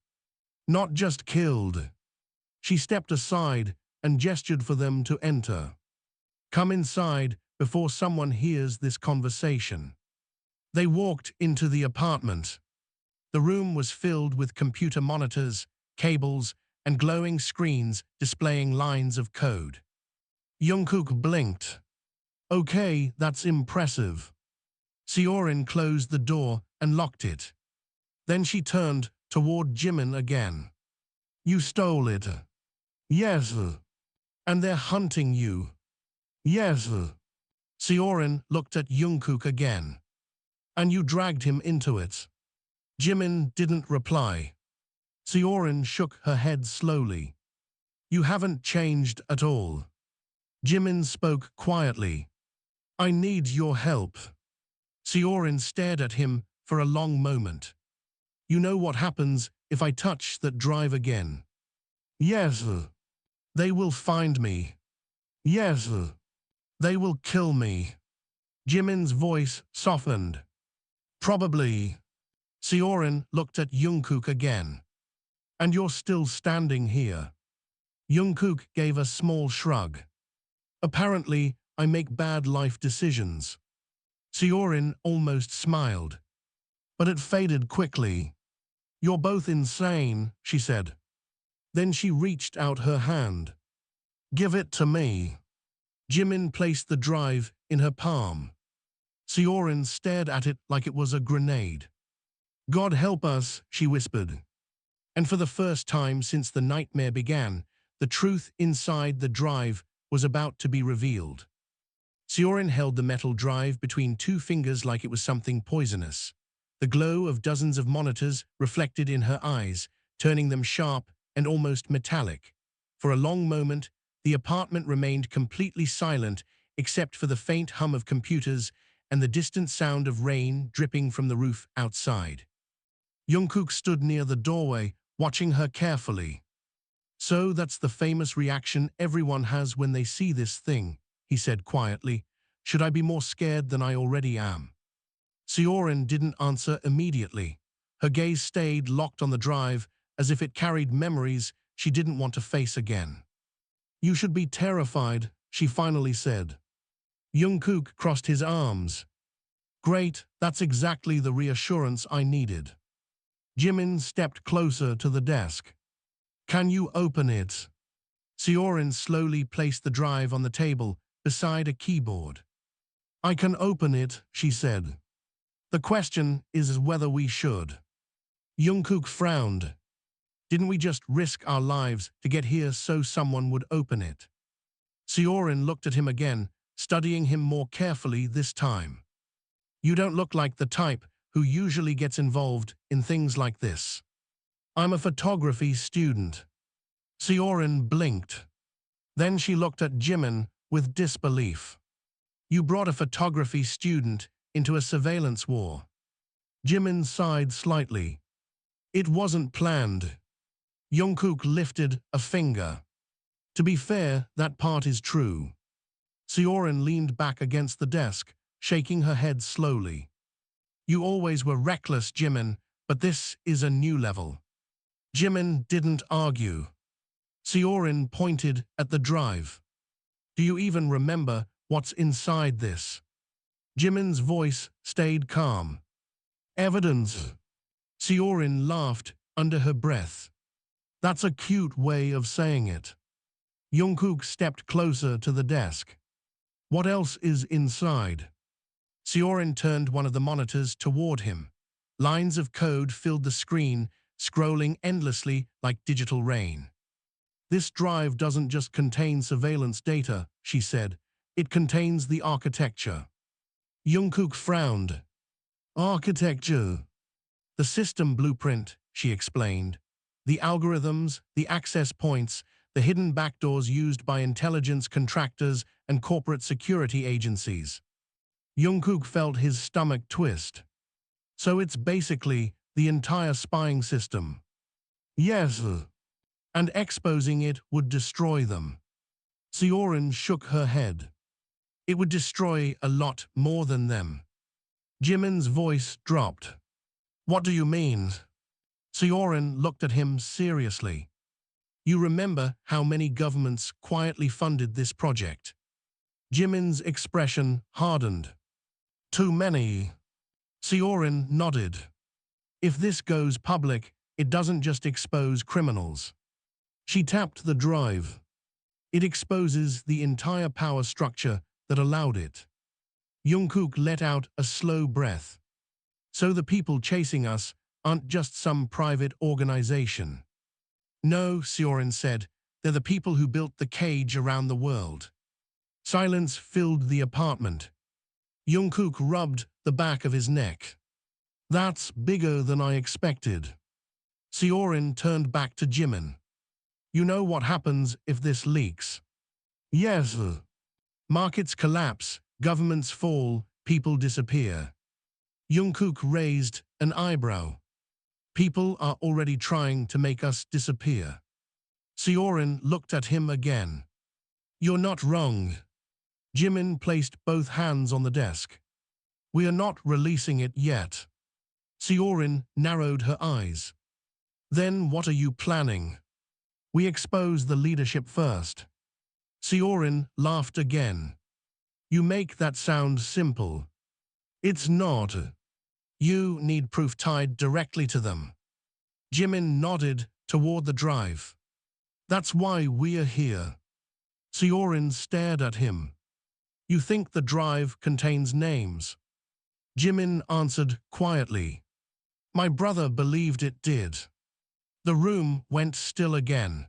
Not just killed. She stepped aside and gestured for them to enter. Come inside before someone hears this conversation. They walked into the apartment. The room was filled with computer monitors, cables, and glowing screens displaying lines of code. Jungkook blinked. Okay, that's impressive. Sioran closed the door and locked it. Then she turned toward Jimin again. You stole it. Yes. And they're hunting you. Yes. Sioran looked at Jungkook again. And you dragged him into it. Jimin didn't reply. Sioran shook her head slowly. You haven't changed at all. Jimin spoke quietly. I need your help. Sioran stared at him for a long moment. You know what happens if I touch that drive again? Yes. They will find me. Yes. They will kill me. Jimin's voice softened. Probably. Sioran looked at Jungkook again. And you're still standing here. Jungkook gave a small shrug. Apparently, I make bad life decisions. Seorin almost smiled. But it faded quickly. You're both insane, she said. Then she reached out her hand. Give it to me. Jimin placed the drive in her palm. Seorin stared at it like it was a grenade. God help us, she whispered. And for the first time since the nightmare began, the truth inside the drive was about to be revealed. Seorin held the metal drive between two fingers like it was something poisonous. The glow of dozens of monitors reflected in her eyes, turning them sharp and almost metallic. For a long moment, the apartment remained completely silent except for the faint hum of computers and the distant sound of rain dripping from the roof outside. Jungkook stood near the doorway, watching her carefully. So that's the famous reaction everyone has when they see this thing, he said quietly. Should I be more scared than I already am? Seorin didn't answer immediately. Her gaze stayed locked on the drive, as if it carried memories she didn't want to face again. You should be terrified, she finally said. Jungkook crossed his arms. Great, that's exactly the reassurance I needed. Jimin stepped closer to the desk. Can you open it? Seorin slowly placed the drive on the table beside a keyboard. I can open it, she said. The question is whether we should. Jungkook frowned. Didn't we just risk our lives to get here so someone would open it? Seorin looked at him again, studying him more carefully this time. You don't look like the type who usually gets involved in things like this. I'm a photography student. Seorin blinked. Then she looked at Jimin with disbelief. You brought a photography student into a surveillance war. Jimin sighed slightly. It wasn't planned. Jungkook lifted a finger. To be fair, that part is true. Seorin leaned back against the desk, shaking her head slowly. You always were reckless, Jimin, but this is a new level. Jimin didn't argue. Seorin pointed at the drive. Do you even remember what's inside this? Jimin's voice stayed calm. Evidence. Seorin laughed under her breath. That's a cute way of saying it. Jungkook stepped closer to the desk. What else is inside? Seorin turned one of the monitors toward him. Lines of code filled the screen, scrolling endlessly like digital rain. This drive doesn't just contain surveillance data, she said. It contains the architecture. Jungkook frowned. Architecture. The system blueprint, she explained. The algorithms, the access points, the hidden backdoors used by intelligence contractors and corporate security agencies. Jungkook felt his stomach twist. So it's basically the entire spying system. Yes. And exposing it would destroy them. Seorin shook her head. It would destroy a lot more than them. Jimin's voice dropped. What do you mean? Seorin looked at him seriously. You remember how many governments quietly funded this project? Jimin's expression hardened. Too many. Seorin nodded. If this goes public, it doesn't just expose criminals. She tapped the drive. It exposes the entire power structure that allowed it. Jungkook let out a slow breath. So the people chasing us aren't just some private organization. No, Seorin said, they're the people who built the cage around the world. Silence filled the apartment. Jungkook rubbed the back of his neck. That's bigger than I expected. Seorin turned back to Jimin. You know what happens if this leaks? Yes. Markets collapse, governments fall, people disappear. Jungkook raised an eyebrow. People are already trying to make us disappear. Seorin looked at him again. You're not wrong. Jimin placed both hands on the desk. We are not releasing it yet. Seorin narrowed her eyes. Then what are you planning? We expose the leadership first. Seorin laughed again. You make that sound simple. It's not. You need proof tied directly to them. Jimin nodded toward the drive. That's why we're here. Seorin stared at him. You think the drive contains names? Jimin answered quietly. My brother believed it did. The room went still again.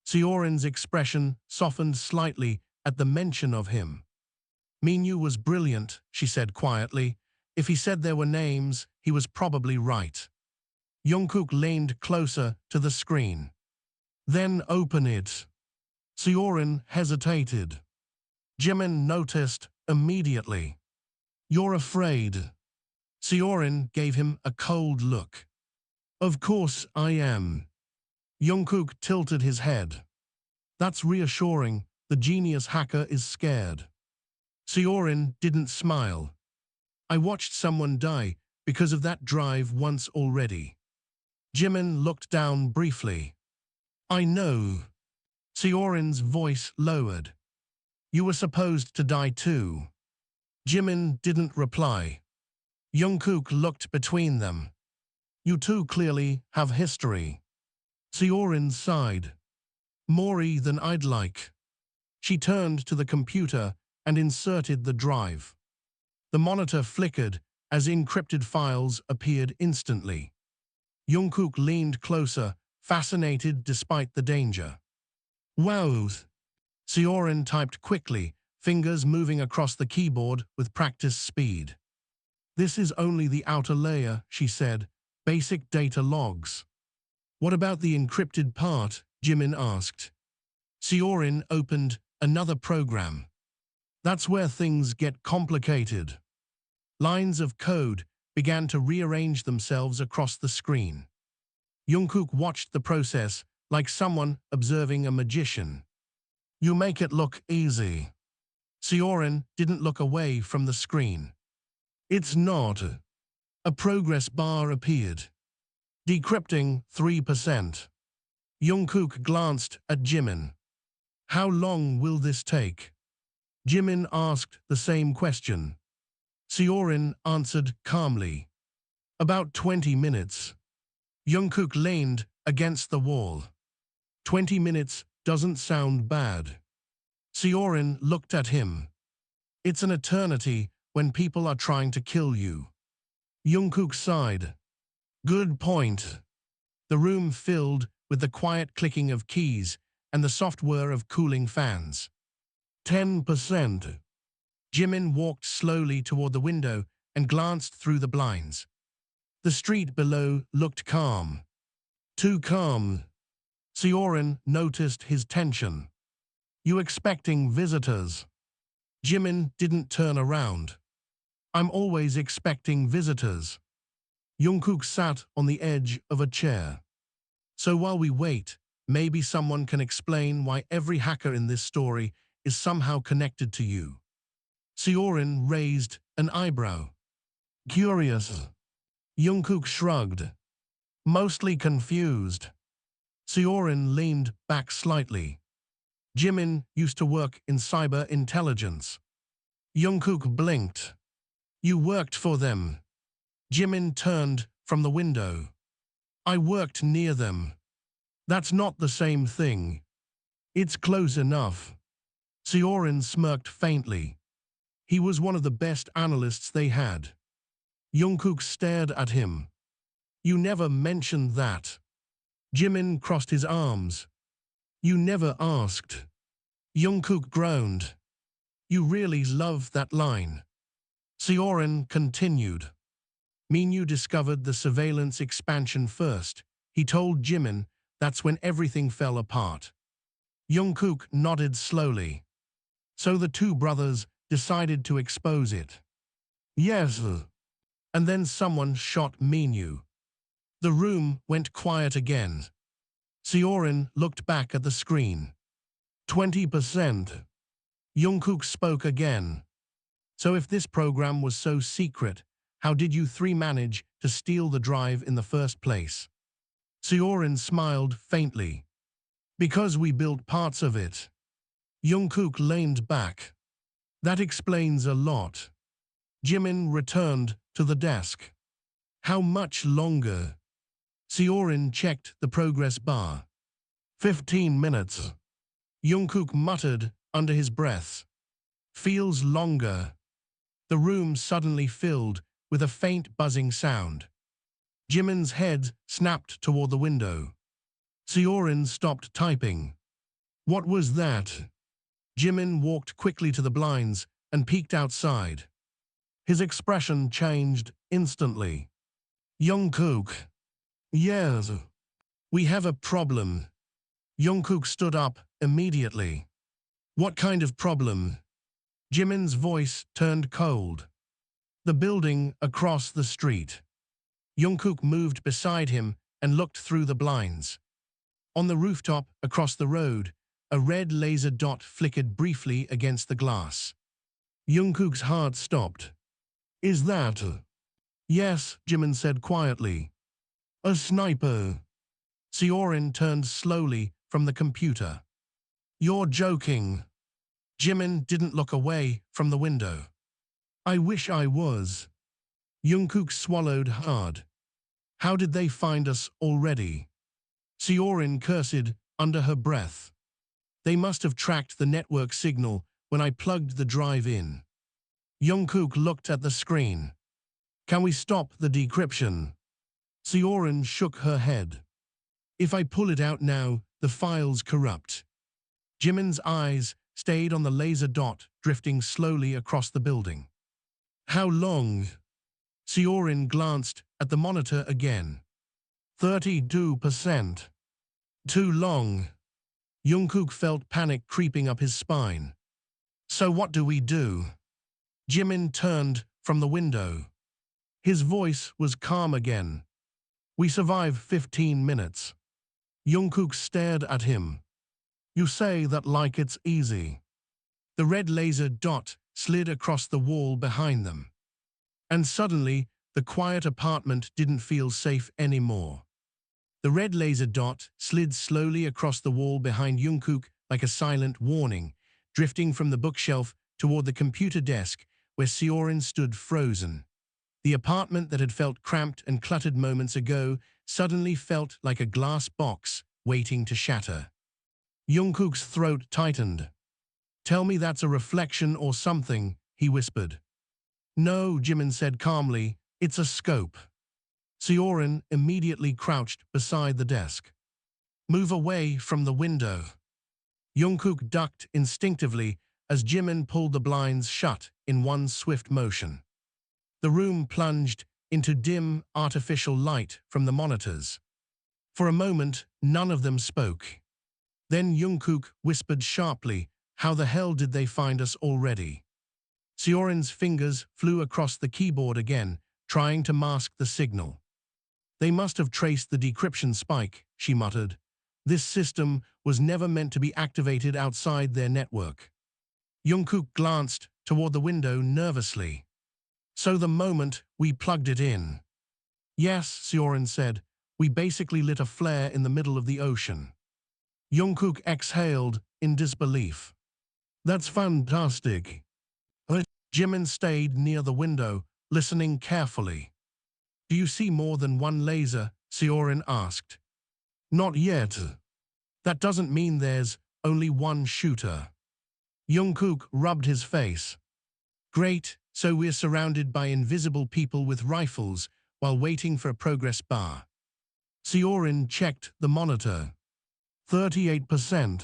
Seorin's expression softened slightly at the mention of him. Minyu was brilliant, she said quietly. If he said there were names, he was probably right. Jungkook leaned closer to the screen. Then open it. Seorin hesitated. Jimin noticed immediately. You're afraid. Seorin gave him a cold look. Of course I am. Jungkook tilted his head. That's reassuring. The genius hacker is scared. Seorin didn't smile. I watched someone die because of that drive once already. Jimin looked down briefly. I know. Seorin's voice lowered. You were supposed to die too. Jimin didn't reply. Jungkook looked between them. You two clearly have history. Seorin sighed. More than I'd like. She turned to the computer and inserted the drive. The monitor flickered as encrypted files appeared instantly. Jungkook leaned closer, fascinated despite the danger. Wow! Seorin typed quickly, fingers moving across the keyboard with practiced speed. This is only the outer layer, she said. Basic data logs. What about the encrypted part? Jimin asked. Seorin opened another program. That's where things get complicated. Lines of code began to rearrange themselves across the screen. Jungkook watched the process like someone observing a magician. You make it look easy. Seorin didn't look away from the screen. It's not. A progress bar appeared. Decrypting 3%. Jungkook glanced at Jimin. How long will this take? Jimin asked the same question. Seorin answered calmly. About 20 minutes. Jungkook leaned against the wall. 20 minutes doesn't sound bad. Seorin looked at him. It's an eternity when people are trying to kill you. Jungkook sighed. Good point. The room filled with the quiet clicking of keys and the soft whir of cooling fans. 10%. Jimin walked slowly toward the window and glanced through the blinds. The street below looked calm. Too calm. Seorin noticed his tension. You expecting visitors? Jimin didn't turn around. I'm always expecting visitors. Jungkook sat on the edge of a chair. So while we wait, maybe someone can explain why every hacker in this story is somehow connected to you. Seorin raised an eyebrow. Curious. Jungkook shrugged. Mostly confused. Seorin leaned back slightly. Jimin used to work in cyber intelligence. Jungkook blinked. You worked for them. Jimin turned from the window. I worked near them. That's not the same thing. It's close enough. Seorin smirked faintly. He was one of the best analysts they had. Jungkook stared at him. You never mentioned that. Jimin crossed his arms. You never asked. Jungkook groaned. You really love that line. Seorin continued. Minyu discovered the surveillance expansion first. He told Jimin that's when everything fell apart. Jungkook nodded slowly. So the two brothers decided to expose it. Yes. And then someone shot Minyu. The room went quiet again. Seorin looked back at the screen. 20%. Jungkook spoke again. So if this program was so secret, how did you three manage to steal the drive in the first place? Seorin smiled faintly. Because we built parts of it. Jungkook leaned back. That explains a lot. Jimin returned to the desk. How much longer? Seorin checked the progress bar. 15 minutes. Jungkook muttered under his breath. Feels longer. The room suddenly filled with a faint buzzing sound. Jimin's head snapped toward the window. Seorin stopped typing. What was that? Jimin walked quickly to the blinds and peeked outside. His expression changed instantly. Jungkook. Yes. We have a problem. Jungkook stood up immediately. What kind of problem? Jimin's voice turned cold. The building across the street. Jungkook moved beside him and looked through the blinds. On the rooftop across the road, a red laser dot flickered briefly against the glass. Jungkook's heart stopped. Is that? Yes, Jimin said quietly. A sniper. Seorin turned slowly from the computer. You're joking. Jimin didn't look away from the window. I wish I was. Jungkook swallowed hard. How did they find us already? Seorin cursed under her breath. They must have tracked the network signal when I plugged the drive in. Jungkook looked at the screen. Can we stop the decryption? Seorin shook her head. If I pull it out now, the file's corrupt. Jimin's eyes stayed on the laser dot drifting slowly across the building. How long? Seorin glanced at the monitor again. 32%. Too long. Jungkook felt panic creeping up his spine. So what do we do? Jimin turned from the window. His voice was calm again. We survive 15 minutes. Jungkook stared at him. You say that like it's easy. The red laser dot slid across the wall behind them. And suddenly, the quiet apartment didn't feel safe anymore. The red laser dot slid slowly across the wall behind Jungkook like a silent warning, drifting from the bookshelf toward the computer desk where Seorin stood frozen. The apartment that had felt cramped and cluttered moments ago suddenly felt like a glass box waiting to shatter. Jungkook's throat tightened. Tell me that's a reflection or something, he whispered. No, Jimin said calmly, it's a scope. Seorin immediately crouched beside the desk. Move away from the window. Jungkook ducked instinctively as Jimin pulled the blinds shut in one swift motion. The room plunged into dim, artificial light from the monitors. For a moment, none of them spoke. Then Jungkook whispered sharply, how the hell did they find us already? Seorin's fingers flew across the keyboard again, trying to mask the signal. They must have traced the decryption spike, she muttered. This system was never meant to be activated outside their network. Jungkook glanced toward the window nervously. So the moment we plugged it in. Yes, Seorin said, we basically lit a flare in the middle of the ocean. Jungkook exhaled in disbelief. That's fantastic. Jimin stayed near the window, listening carefully. Do you see more than one laser? Seorin asked. Not yet. That doesn't mean there's only one shooter. Jungkook rubbed his face. Great, so we're surrounded by invisible people with rifles while waiting for a progress bar. Seorin checked the monitor. 38%.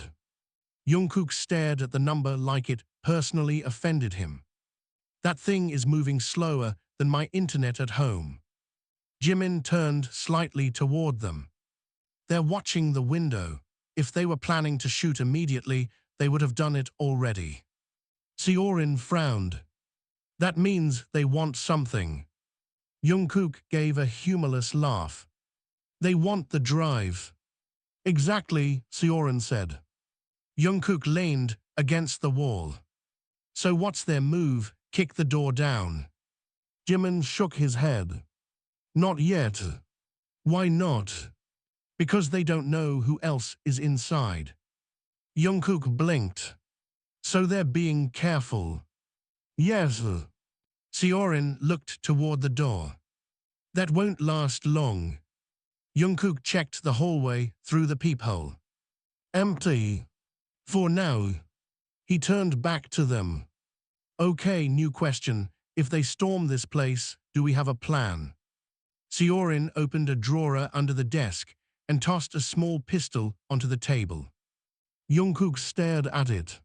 Jungkook stared at the number like it personally offended him. That thing is moving slower than my internet at home. Jimin turned slightly toward them. They're watching the window. If they were planning to shoot immediately, they would have done it already. Seorin frowned. That means they want something. Jungkook gave a humorless laugh. They want the drive. Exactly, Seorin said. Jungkook leaned against the wall. So what's their move? Kick the door down. Jimin shook his head. Not yet. Why not? Because they don't know who else is inside. Jungkook blinked. So they're being careful. Yes. Seorin looked toward the door. That won't last long. Jungkook checked the hallway through the peephole. Empty. For now. He turned back to them. Okay, new question. If they storm this place, do we have a plan? Seorin opened a drawer under the desk and tossed a small pistol onto the table. Jungkook stared at it.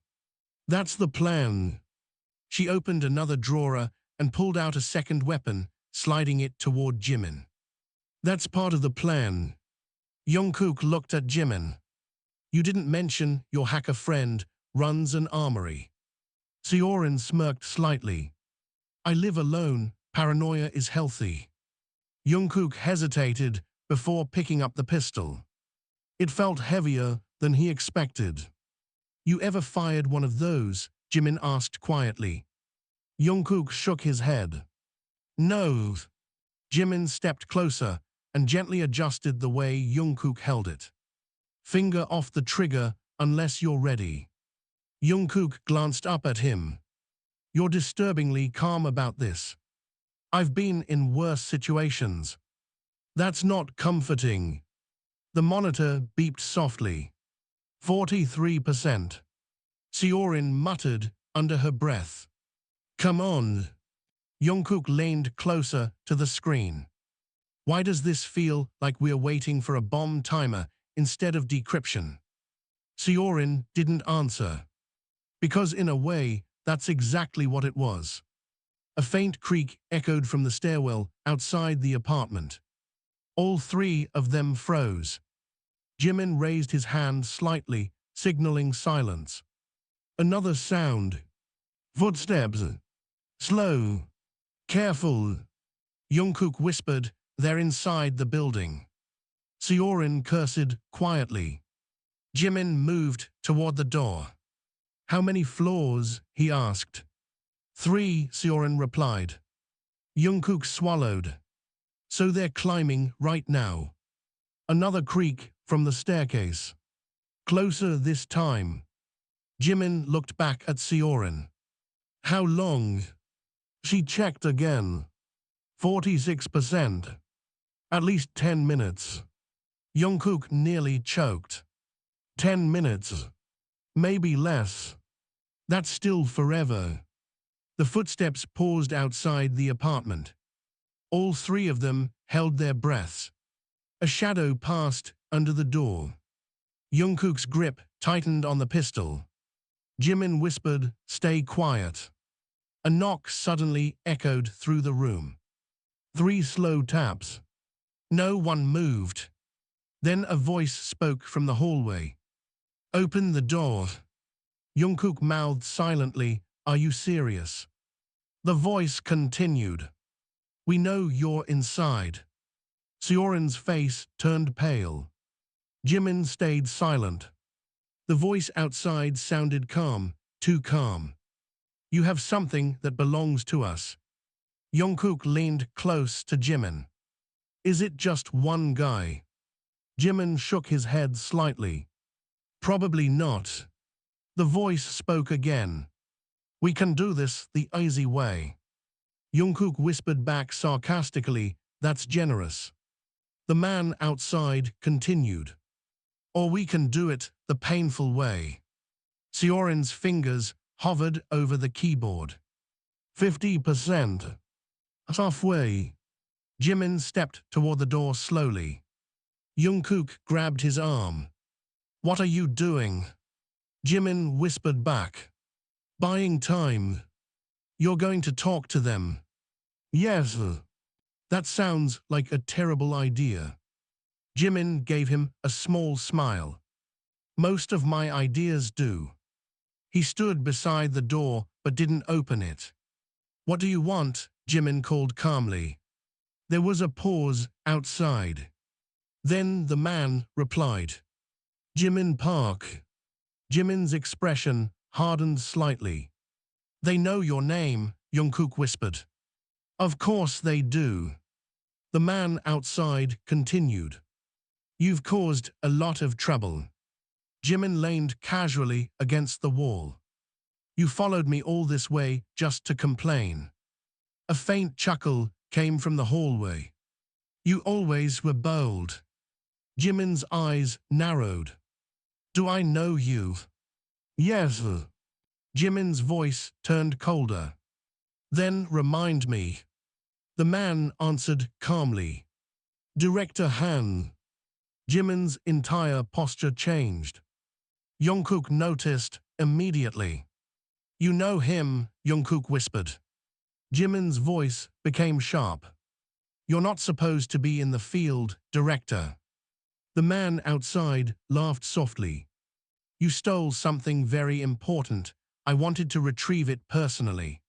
That's the plan. She opened another drawer and pulled out a second weapon, sliding it toward Jimin. That's part of the plan. Jungkook looked at Jimin. You didn't mention your hacker friend runs an armory. Seorin smirked slightly. I live alone. Paranoia is healthy. Jungkook hesitated before picking up the pistol. It felt heavier than he expected. You ever fired one of those? Jimin asked quietly. Jungkook shook his head. No. Jimin stepped closer and gently adjusted the way Jungkook held it. Finger off the trigger unless you're ready. Jungkook glanced up at him. You're disturbingly calm about this. I've been in worse situations. That's not comforting. The monitor beeped softly. 43%. Seorin muttered under her breath. Come on. Jungkook leaned closer to the screen. Why does this feel like we're waiting for a bomb timer instead of decryption? Seorin didn't answer. Because in a way, that's exactly what it was. A faint creak echoed from the stairwell outside the apartment. All three of them froze. Jimin raised his hand slightly, signaling silence. Another sound. Footsteps. Slow. Careful. Jungkook whispered, they're inside the building. Seorin cursed quietly. Jimin moved toward the door. How many floors? He asked. 3, Seorin replied. Jungkook swallowed. So they're climbing right now. Another creak from the staircase. Closer this time. Jimin looked back at Seorin. How long? She checked again. 46%. At least 10 minutes. Jungkook nearly choked. 10 minutes. Maybe less. That's still forever. The footsteps paused outside the apartment. All three of them held their breaths. A shadow passed under the door. Jungkook's grip tightened on the pistol. Jimin whispered, stay quiet. A knock suddenly echoed through the room. 3 slow taps. No one moved. Then a voice spoke from the hallway. Open the door. Jungkook mouthed silently, are you serious? The voice continued. We know you're inside. Seorin's face turned pale. Jimin stayed silent. The voice outside sounded calm, too calm. You have something that belongs to us. Jungkook leaned close to Jimin. Is it just one guy? Jimin shook his head slightly. Probably not. The voice spoke again. We can do this the easy way. Jungkook whispered back sarcastically, that's generous. The man outside continued. Or we can do it the painful way. Seorin's fingers hovered over the keyboard. 50%. Halfway. Jimin stepped toward the door slowly. Jungkook grabbed his arm. What are you doing? Jimin whispered back. Buying time. You're going to talk to them. Yes. That sounds like a terrible idea. Jimin gave him a small smile. Most of my ideas do. He stood beside the door but didn't open it. What do you want? Jimin called calmly. There was a pause outside. Then the man replied. Jimin Park. Jimin's expression hardened slightly. They know your name, Jungkook whispered. Of course they do. The man outside continued. You've caused a lot of trouble. Jimin leaned casually against the wall. You followed me all this way just to complain. A faint chuckle came from the hallway. You always were bold. Jimin's eyes narrowed. Do I know you? Yes. Jimin's voice turned colder. Then remind me. The man answered calmly. Director Han. Jimin's entire posture changed. Jungkook noticed immediately. You know him, Jungkook whispered. Jimin's voice became sharp. You're not supposed to be in the field, Director. The man outside laughed softly. You stole something very important. I wanted to retrieve it personally.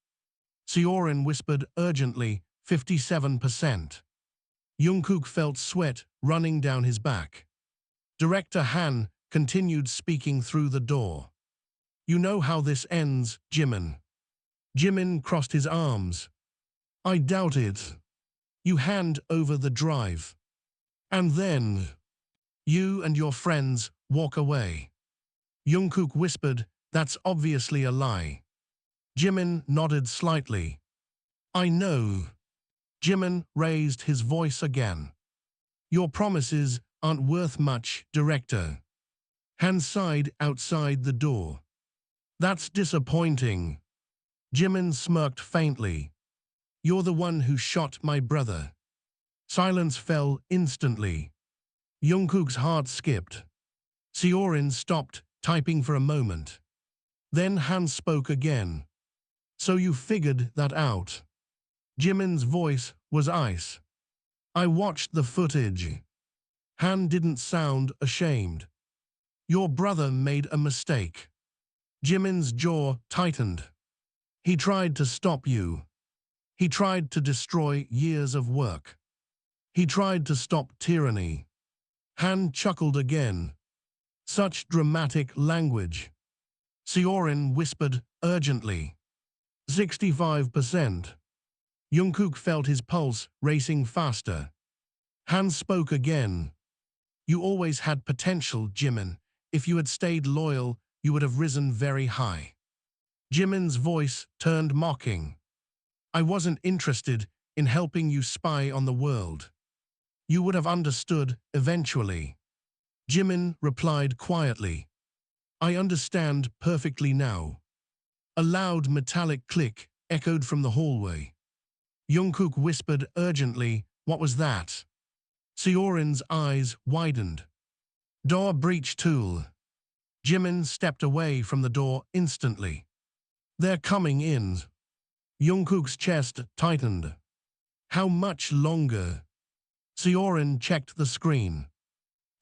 Seorin whispered urgently, 57%. Jungkook felt sweat running down his back. Director Han continued speaking through the door. You know how this ends, Jimin. Jimin crossed his arms. I doubt it. You hand over the drive. And then you and your friends walk away. Jungkook whispered, that's obviously a lie. Jimin nodded slightly. I know. Jimin raised his voice again. Your promises aren't worth much, Director. Han sighed outside the door. That's disappointing. Jimin smirked faintly. You're the one who shot my brother. Silence fell instantly. Jungkook's heart skipped. Seorin stopped typing for a moment. Then Han spoke again. So you figured that out. Jimin's voice was ice. I watched the footage. Han didn't sound ashamed. Your brother made a mistake. Jimin's jaw tightened. He tried to stop you. He tried to destroy years of work. He tried to stop tyranny. Han chuckled again. Such dramatic language. Seorin whispered urgently. 65%. Jungkook felt his pulse racing faster. Han spoke again. You always had potential, Jimin. If you had stayed loyal, you would have risen very high. Jimin's voice turned mocking. I wasn't interested in helping you spy on the world. You would have understood eventually. Jimin replied quietly. I understand perfectly now. A loud metallic click echoed from the hallway. Jungkook whispered urgently, what was that? Seorin's eyes widened. Door breach tool. Jimin stepped away from the door instantly. They're coming in. Jungkook's chest tightened. How much longer? Seorin checked the screen.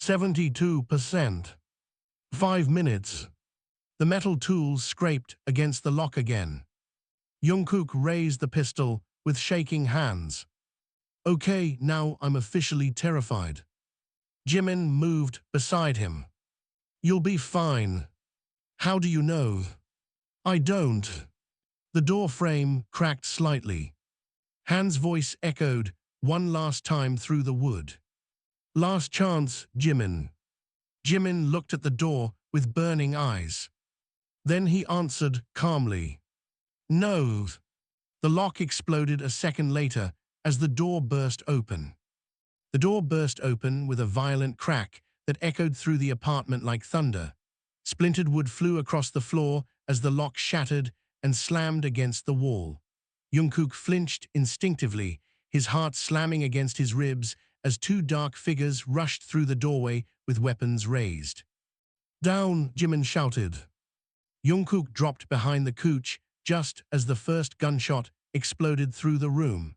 72%. 5 minutes. The metal tool scraped against the lock again. Jungkook raised the pistol with shaking hands. Okay, now I'm officially terrified. Jimin moved beside him. You'll be fine. How do you know? I don't. The door frame cracked slightly. Han's voice echoed one last time through the wood. Last chance, Jimin. Jimin looked at the door with burning eyes. Then he answered calmly. No. The lock exploded a second later as the door burst open. The door burst open with a violent crack that echoed through the apartment like thunder. Splintered wood flew across the floor as the lock shattered and slammed against the wall. Jungkook flinched instinctively, his heart slamming against his ribs as two dark figures rushed through the doorway with weapons raised. Down, Jimin shouted. Jungkook dropped behind the couch just as the first gunshot exploded through the room.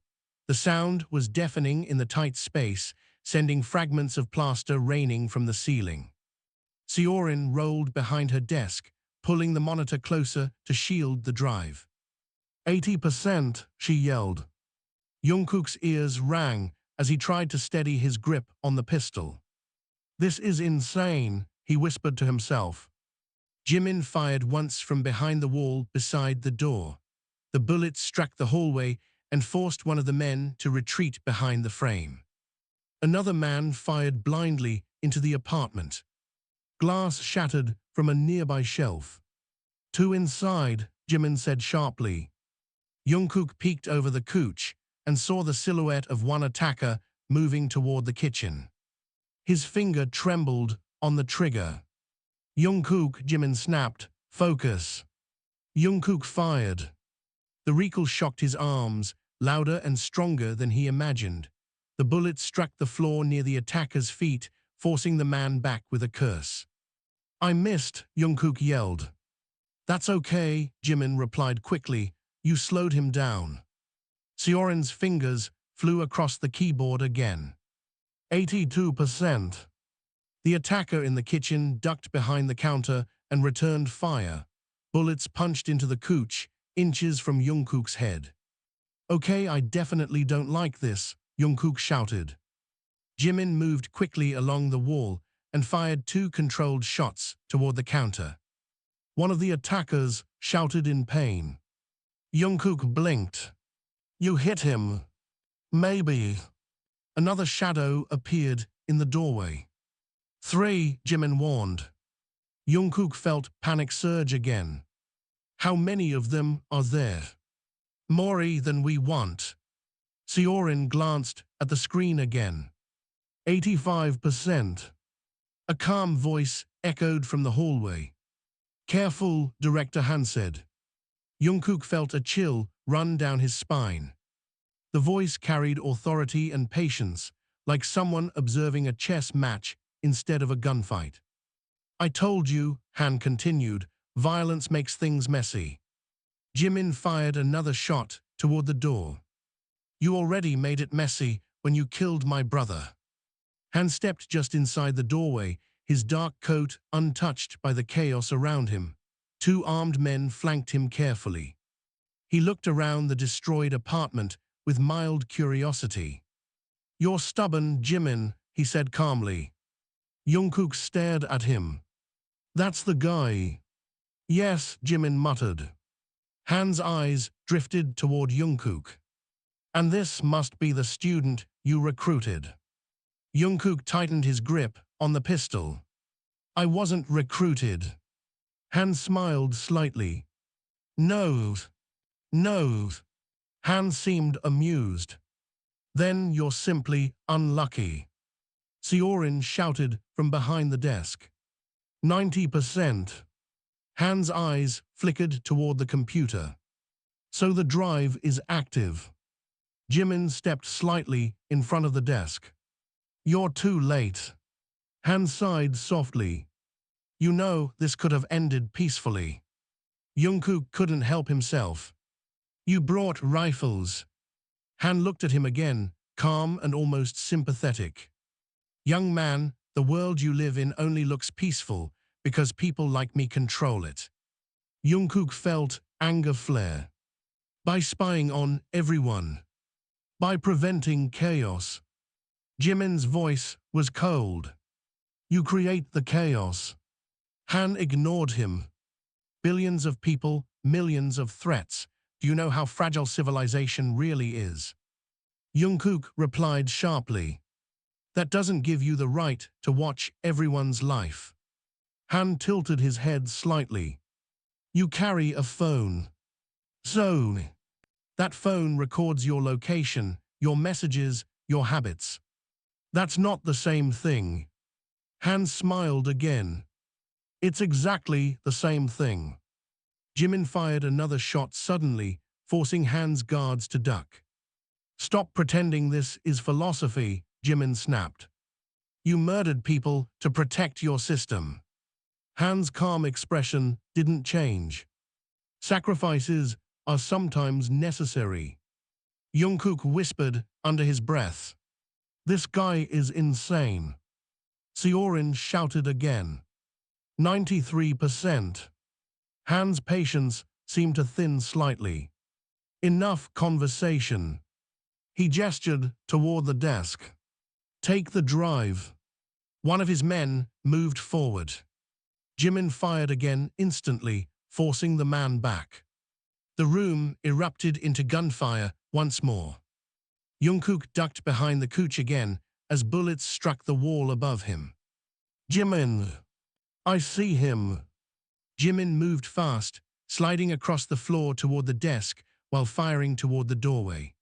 The sound was deafening in the tight space, sending fragments of plaster raining from the ceiling. Seorin rolled behind her desk, pulling the monitor closer to shield the drive. 80%, she yelled. Jungkook's ears rang as he tried to steady his grip on the pistol. This is insane, he whispered to himself. Jimin fired once from behind the wall beside the door. The bullet struck the hallway and forced one of the men to retreat behind the frame. Another man fired blindly into the apartment. Glass shattered from a nearby shelf. "Two inside," Jimin said sharply. Jungkook peeked over the couch and saw the silhouette of one attacker moving toward the kitchen. His finger trembled on the trigger. "Jungkook," Jimin snapped. "Focus." Jungkook fired. The recoil shocked his arms, louder and stronger than he imagined. The bullet struck the floor near the attacker's feet, forcing the man back with a curse. "I missed," Jungkook yelled. "That's okay," Jimin replied quickly. "You slowed him down." Seorin's fingers flew across the keyboard again. 82%. The attacker in the kitchen ducked behind the counter and returned fire. Bullets punched into the couch, inches from Jungkook's head. "Okay, I definitely don't like this," Jungkook shouted. Jimin moved quickly along the wall and fired two controlled shots toward the counter. One of the attackers shouted in pain. Jungkook blinked. "You hit him." "Maybe." Another shadow appeared in the doorway. "Three," Jimin warned. Jungkook felt panic surge again. "How many of them are there?" "More than we want." Seorin glanced at the screen again. 85%. A calm voice echoed from the hallway. "Careful," Director Han said. Jungkook felt a chill run down his spine. The voice carried authority and patience, like someone observing a chess match instead of a gunfight. "I told you," Han continued, "violence makes things messy." Jimin fired another shot toward the door. "You already made it messy when you killed my brother." Han stepped just inside the doorway, his dark coat untouched by the chaos around him. Two armed men flanked him carefully. He looked around the destroyed apartment with mild curiosity. "You're stubborn, Jimin," he said calmly. Jungkook stared at him. "That's the guy." "Yes," Jimin muttered. Han's eyes drifted toward Jungkook. "And this must be the student you recruited." Jungkook tightened his grip on the pistol. "I wasn't recruited." Han smiled slightly. "No. No." Han seemed amused. "Then you're simply unlucky." Seorin shouted from behind the desk. 90%. Han's eyes flickered toward the computer. "So the drive is active." Jimin stepped slightly in front of the desk. "You're too late." Han sighed softly. "You know, this could have ended peacefully." Jungkook couldn't help himself. "You brought rifles." Han looked at him again, calm and almost sympathetic. "Young man, the world you live in only looks peaceful because people like me control it." Jungkook felt anger flare. "By spying on everyone. By preventing chaos." Jimin's voice was cold. "You create the chaos." Han ignored him. "Billions of people, millions of threats. Do you know how fragile civilization really is?" Jungkook replied sharply. "That doesn't give you the right to watch everyone's life." Han tilted his head slightly. "You carry a phone. So, that phone records your location, your messages, your habits. That's not the same thing." Han smiled again. "It's exactly the same thing." Jimin fired another shot suddenly, forcing Han's guards to duck. "Stop pretending this is philosophy," Jimin snapped. "You murdered people to protect your system." Han's calm expression didn't change. "Sacrifices are sometimes necessary." Jungkook whispered under his breath. "This guy is insane." Seorin shouted again. 93%. Han's patience seemed to thin slightly. "Enough conversation." He gestured toward the desk. "Take the drive." One of his men moved forward. Jimin fired again instantly, forcing the man back. The room erupted into gunfire once more. Jungkook ducked behind the couch again as bullets struck the wall above him. Jimin! I see him! Jimin moved fast, sliding across the floor toward the desk while firing toward the doorway.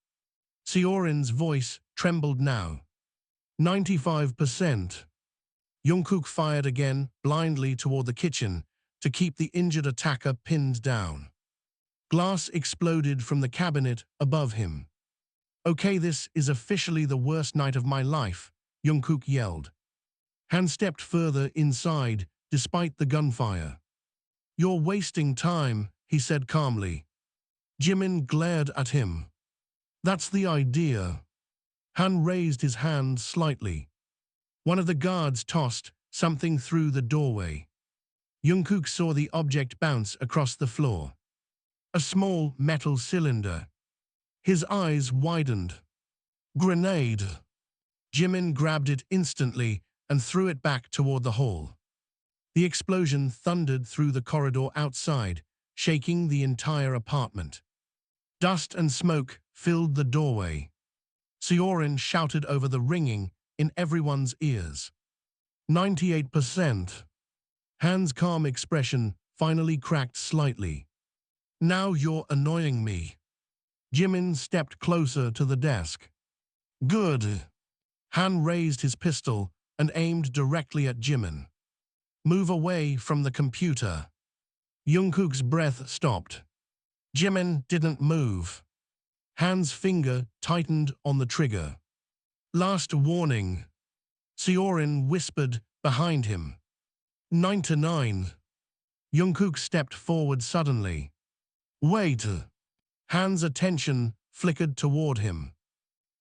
Seorin's voice trembled now. 95%. Jungkook fired again, blindly toward the kitchen, to keep the injured attacker pinned down. Glass exploded from the cabinet above him. Okay, this is officially the worst night of my life, Jungkook yelled. Han stepped further inside, despite the gunfire. You're wasting time, he said calmly. Jimin glared at him. That's the idea. Han raised his hand slightly. One of the guards tossed something through the doorway. Jungkook saw the object bounce across the floor. A small metal cylinder. His eyes widened. Grenade! Jimin grabbed it instantly and threw it back toward the hall. The explosion thundered through the corridor outside, shaking the entire apartment. Dust and smoke filled the doorway. Seorin shouted over the ringing in everyone's ears. 98%. Han's calm expression finally cracked slightly. Now you're annoying me. Jimin stepped closer to the desk. Good. Han raised his pistol and aimed directly at Jimin. Move away from the computer. Jungkook's breath stopped. Jimin didn't move. Han's finger tightened on the trigger. Last warning. Seorin whispered behind him. 99. Jungkook stepped forward suddenly. Wait. Han's attention flickered toward him.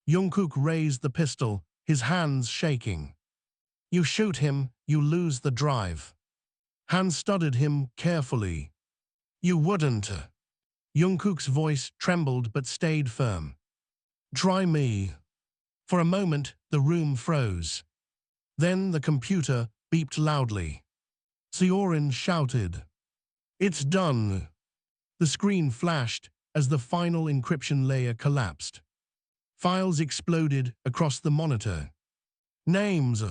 Jungkook raised the pistol, his hands shaking. You shoot him, you lose the drive. Han studied him carefully. You wouldn't. Jungkook's voice trembled but stayed firm. Try me. For a moment, the room froze. Then the computer beeped loudly. Seorin shouted. It's done. The screen flashed as the final encryption layer collapsed. Files exploded across the monitor. Names,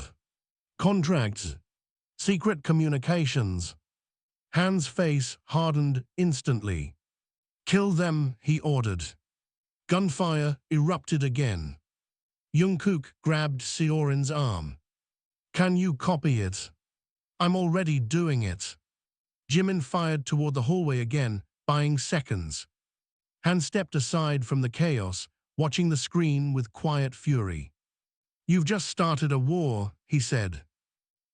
contracts, secret communications. Han's face hardened instantly. Kill them, he ordered. Gunfire erupted again. Jungkook grabbed Seorin's arm. Can you copy it? I'm already doing it. Jimin fired toward the hallway again, buying seconds. Han stepped aside from the chaos, watching the screen with quiet fury. You've just started a war, he said.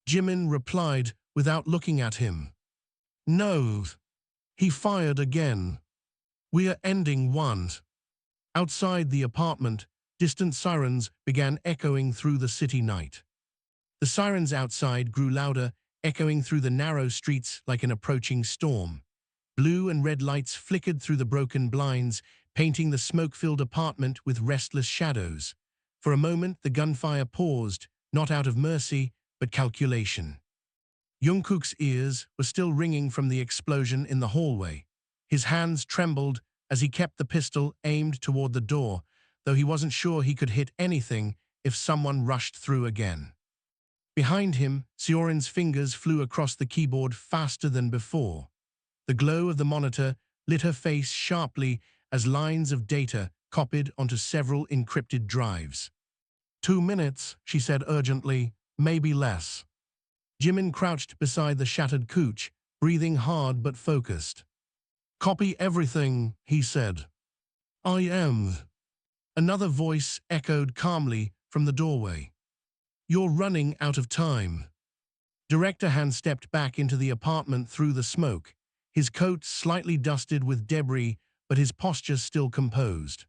Jimin replied without looking at him. No. He fired again. We are ending one. Outside the apartment, distant sirens began echoing through the city night. The sirens outside grew louder, echoing through the narrow streets like an approaching storm. Blue and red lights flickered through the broken blinds, painting the smoke-filled apartment with restless shadows. For a moment, the gunfire paused, not out of mercy, but calculation. Jungkook's ears were still ringing from the explosion in the hallway. His hands trembled as he kept the pistol aimed toward the door, though he wasn't sure he could hit anything if someone rushed through again. Behind him, Seorin's fingers flew across the keyboard faster than before. The glow of the monitor lit her face sharply as lines of data copied onto several encrypted drives. 2 minutes, she said urgently, maybe less. Jimin crouched beside the shattered couch, breathing hard but focused. Copy everything, he said. I am. Another voice echoed calmly from the doorway. You're running out of time. Director Han stepped back into the apartment through the smoke, his coat slightly dusted with debris, but his posture still composed.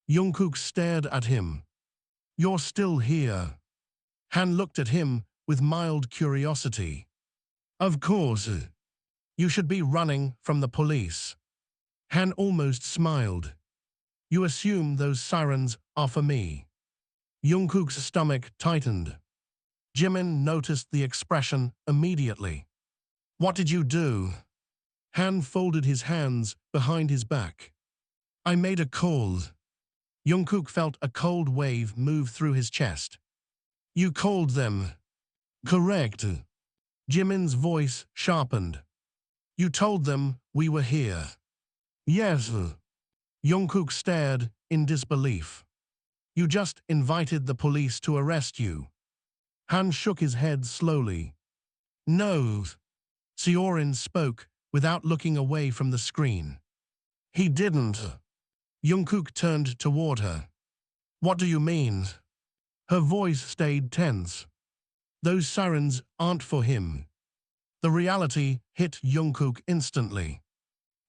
Jungkook stared at him. You're still here. Han looked at him with mild curiosity. Of course. You should be running from the police. Han almost smiled. You assume those sirens are for me. Jungkook's stomach tightened. Jimin noticed the expression immediately. What did you do? Han folded his hands behind his back. I made a call. Jungkook felt a cold wave move through his chest. You called them. Correct. Jimin's voice sharpened. You told them we were here. Yes. Jungkook stared in disbelief. You just invited the police to arrest you. Han shook his head slowly. No. Seorin spoke without looking away from the screen. He didn't. Jungkook turned toward her. What do you mean? Her voice stayed tense. Those sirens aren't for him. The reality hit Jungkook instantly.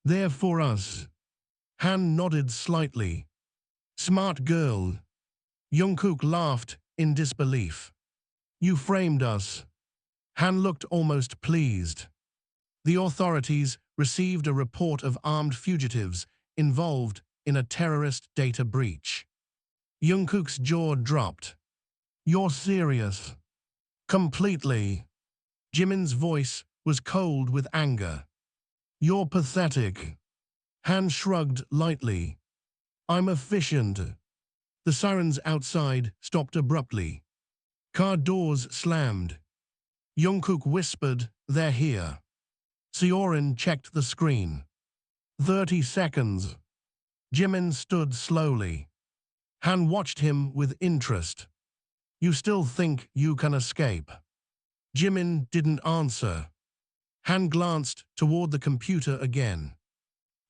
They're for us. Han nodded slightly. Smart girl. Jungkook laughed in disbelief. You framed us. Han looked almost pleased. The authorities received a report of armed fugitives involved in a terrorist data breach. Jungkook's jaw dropped. You're serious? Completely. Jimin's voice was cold with anger. You're pathetic. Han shrugged lightly. I'm efficient. The sirens outside stopped abruptly. Car doors slammed. Jungkook whispered, they're here. Seorin checked the screen. 30 seconds. Jimin stood slowly. Han watched him with interest. You still think you can escape? Jimin didn't answer. Han glanced toward the computer again.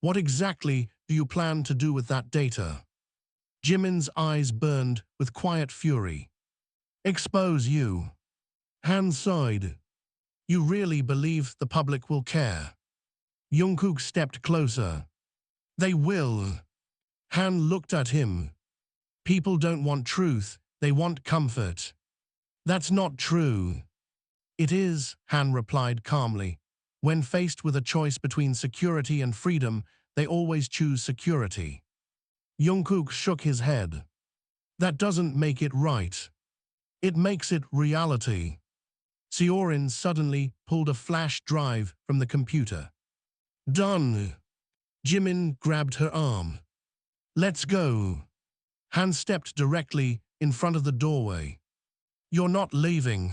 What exactly do you plan to do with that data? Jimin's eyes burned with quiet fury. Expose you. Han sighed. You really believe the public will care? Jungkook stepped closer. They will. Han looked at him. People don't want truth, they want comfort. That's not true. It is, Han replied calmly. When faced with a choice between security and freedom, they always choose security. Jungkook shook his head. That doesn't make it right. It makes it reality. Seorin suddenly pulled a flash drive from the computer. Done. Jimin grabbed her arm. Let's go. Han stepped directly in front of the doorway. You're not leaving.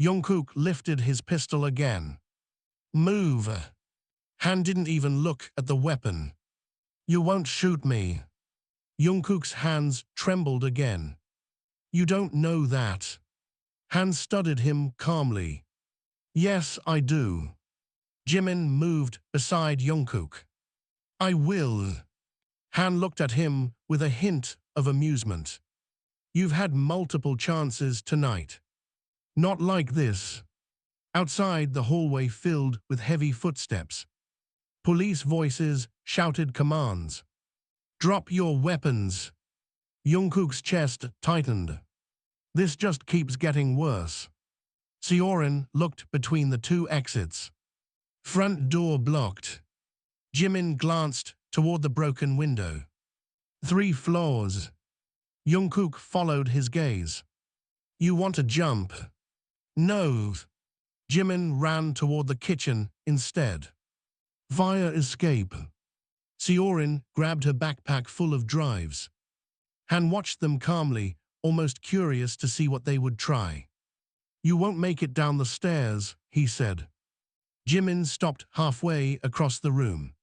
Jungkook lifted his pistol again. Move. Han didn't even look at the weapon. You won't shoot me. Jungkook's hands trembled again. You don't know that. Han studied him calmly. Yes, I do. Jimin moved beside Jungkook. I will. Han looked at him with a hint of amusement. You've had multiple chances tonight. Not like this. Outside, the hallway filled with heavy footsteps. Police voices shouted commands. Drop your weapons. Jungkook's chest tightened. This just keeps getting worse. Seorin looked between the two exits. Front door blocked. Jimin glanced toward the broken window. 3 floors. Jungkook followed his gaze. You want to jump? No. Jimin ran toward the kitchen instead. Fire escape. Seorin grabbed her backpack full of drives. Han watched them calmly, almost curious to see what they would try. You won't make it down the stairs, he said. Jimin stopped halfway across the room.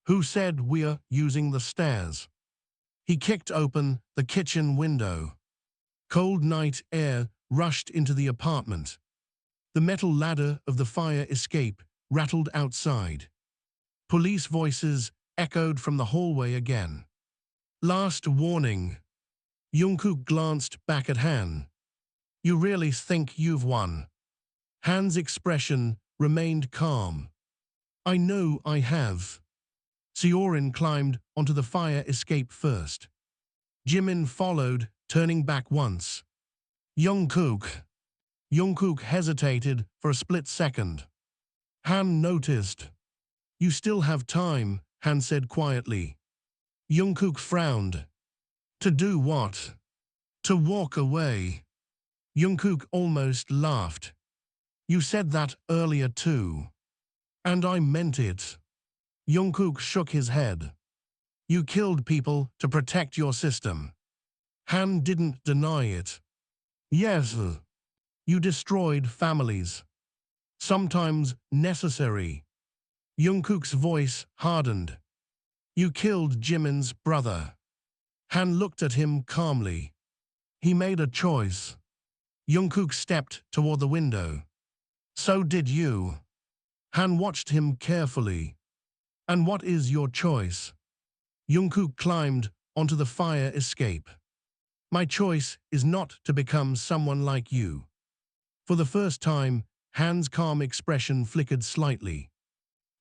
Who said we're using the stairs? He kicked open the kitchen window. Cold night air rushed into the apartment. The metal ladder of the fire escape rattled outside. Police voices echoed from the hallway again. Last warning. Jungkook glanced back at Han. You really think you've won? Han's expression remained calm. I know I have. Seorin climbed onto the fire escape first. Jimin followed, turning back once. Jungkook. Jungkook hesitated for a split second. Han noticed. You still have time, Han said quietly. Jungkook frowned. To do what? To walk away. Jungkook almost laughed. You said that earlier too. And I meant it. Jungkook shook his head. You killed people to protect your system. Han didn't deny it. Yes. You destroyed families. Sometimes necessary. Jungkook's voice hardened. You killed Jimin's brother. Han looked at him calmly. He made a choice. Jungkook stepped toward the window. So did you. Han watched him carefully. And what is your choice? Jungkook climbed onto the fire escape. My choice is not to become someone like you. For the first time, Han's calm expression flickered slightly.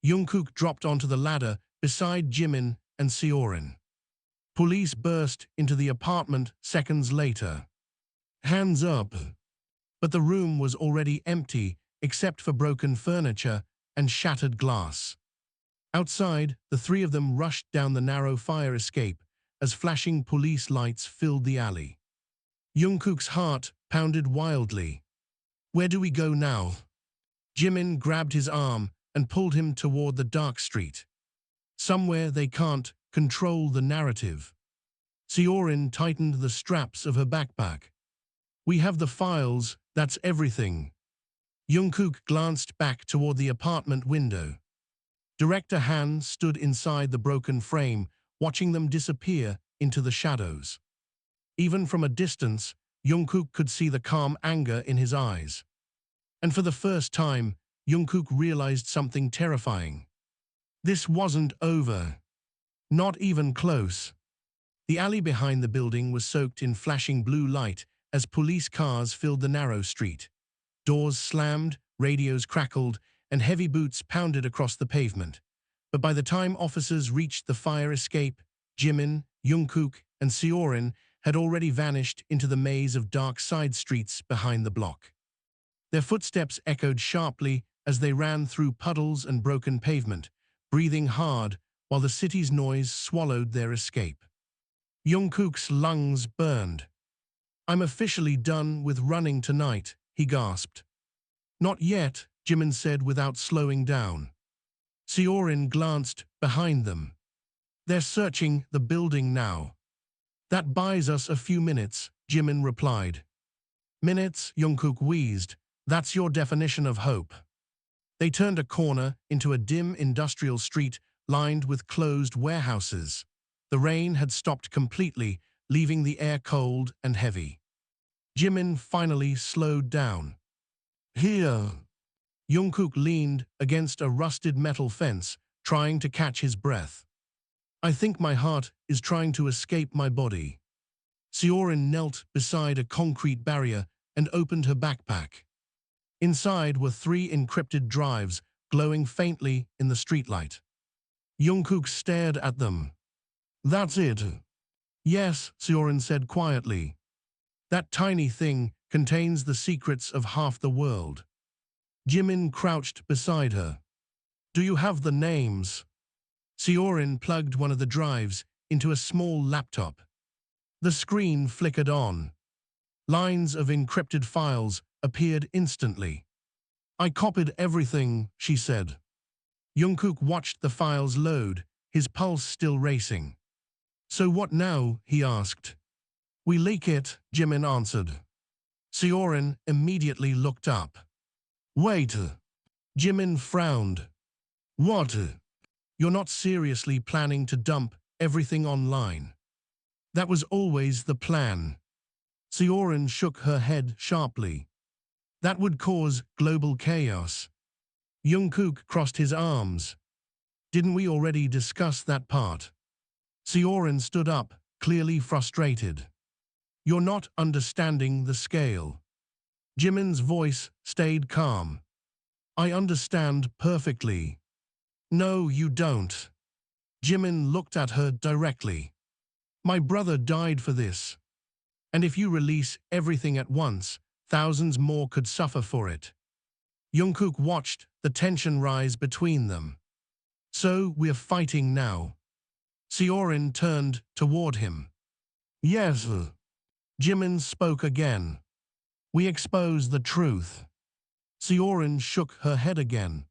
Jungkook dropped onto the ladder beside Jimin and Seorin. Police burst into the apartment seconds later. Hands up. But the room was already empty except for broken furniture and shattered glass. Outside, the three of them rushed down the narrow fire escape as flashing police lights filled the alley. Jungkook's heart pounded wildly. Where do we go now? Jimin grabbed his arm and pulled him toward the dark street. Somewhere they can't control the narrative. Seorin tightened the straps of her backpack. We have the files, that's everything. Jungkook glanced back toward the apartment window. Director Han stood inside the broken frame, watching them disappear into the shadows. Even from a distance, Jungkook could see the calm anger in his eyes. And for the first time, Jungkook realized something terrifying. This wasn't over. Not even close. The alley behind the building was soaked in flashing blue light as police cars filled the narrow street. Doors slammed, radios crackled, and heavy boots pounded across the pavement. But by the time officers reached the fire escape, Jimin, Jungkook, and Seorin had already vanished into the maze of dark side streets behind the block. Their footsteps echoed sharply as they ran through puddles and broken pavement, breathing hard while the city's noise swallowed their escape. Jungkook's lungs burned. I'm officially done with running tonight, he gasped. Not yet, Jimin said without slowing down. Seorin glanced behind them. They're searching the building now. That buys us a few minutes, Jimin replied. Minutes, Jungkook wheezed. That's your definition of hope. They turned a corner into a dim industrial street lined with closed warehouses. The rain had stopped completely, leaving the air cold and heavy. Jimin finally slowed down. Here. Jungkook leaned against a rusted metal fence, trying to catch his breath. I think my heart is trying to escape my body. Seorin knelt beside a concrete barrier and opened her backpack. Inside were 3 encrypted drives glowing faintly in the streetlight. Jungkook stared at them. That's it. Yes, Seorin said quietly. That tiny thing contains the secrets of half the world. Jimin crouched beside her. Do you have the names? Seorin plugged one of the drives into a small laptop. The screen flickered on. Lines of encrypted files appeared instantly. I copied everything, she said. Jungkook watched the files load, his pulse still racing. So what now? He asked. We leak it, Jimin answered. Seorin immediately looked up. Wait. Jimin frowned. What? You're not seriously planning to dump everything online? That was always the plan. Seorin shook her head sharply. That would cause global chaos. Jungkook crossed his arms. Didn't we already discuss that part? Seorin stood up, clearly frustrated. You're not understanding the scale. Jimin's voice stayed calm. I understand perfectly. No, you don't. Jimin looked at her directly. My brother died for this. And if you release everything at once, thousands more could suffer for it. Jungkook watched the tension rise between them. So we're fighting now. Seorin turned toward him. Yes. Jimin spoke again. We expose the truth. Seorin shook her head again.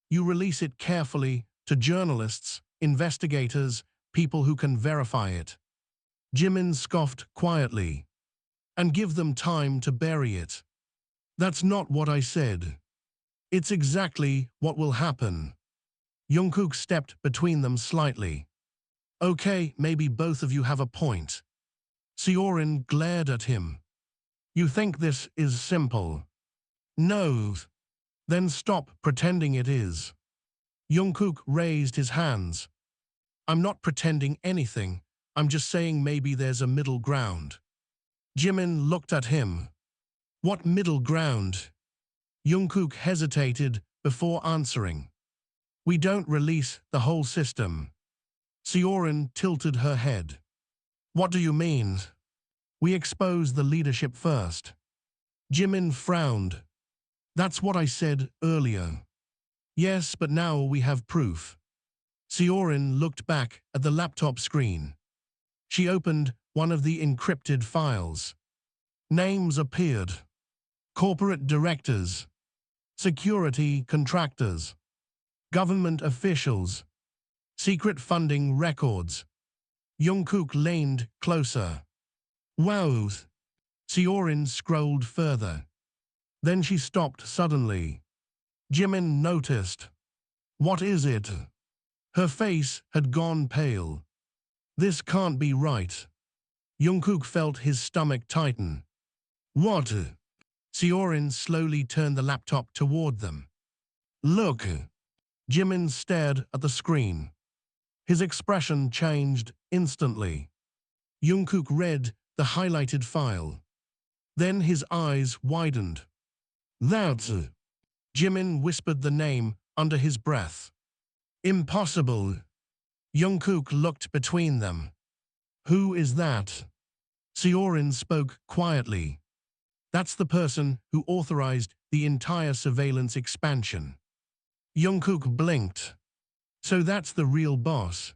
You release it carefully to journalists, investigators, people who can verify it. Jimin scoffed quietly. And give them time to bury it. That's not what I said. It's exactly what will happen. Jungkook stepped between them slightly. Okay, maybe both of you have a point. Seorin glared at him. You think this is simple? No. Then stop pretending it is. Jungkook raised his hands. I'm not pretending anything. I'm just saying maybe there's a middle ground. Jimin looked at him. What middle ground? Jungkook hesitated before answering. We don't release the whole system. Seorin tilted her head. What do you mean? We expose the leadership first. Jimin frowned. That's what I said earlier. Yes, but now we have proof. Seorin looked back at the laptop screen. She opened one of the encrypted files. Names appeared. Corporate directors, security contractors, government officials, secret funding records. Jungkook leaned closer. Wow! Seorin scrolled further. Then she stopped suddenly. Jimin noticed. What is it? Her face had gone pale. This can't be right. Jungkook felt his stomach tighten. What? Seorin slowly turned the laptop toward them. Look. Jimin stared at the screen. His expression changed instantly. Jungkook read the highlighted file. Then his eyes widened. That's... Jimin whispered the name under his breath. Impossible. Jungkook looked between them. Who is that? Seorin spoke quietly. That's the person who authorized the entire surveillance expansion. Jungkook blinked. So that's the real boss.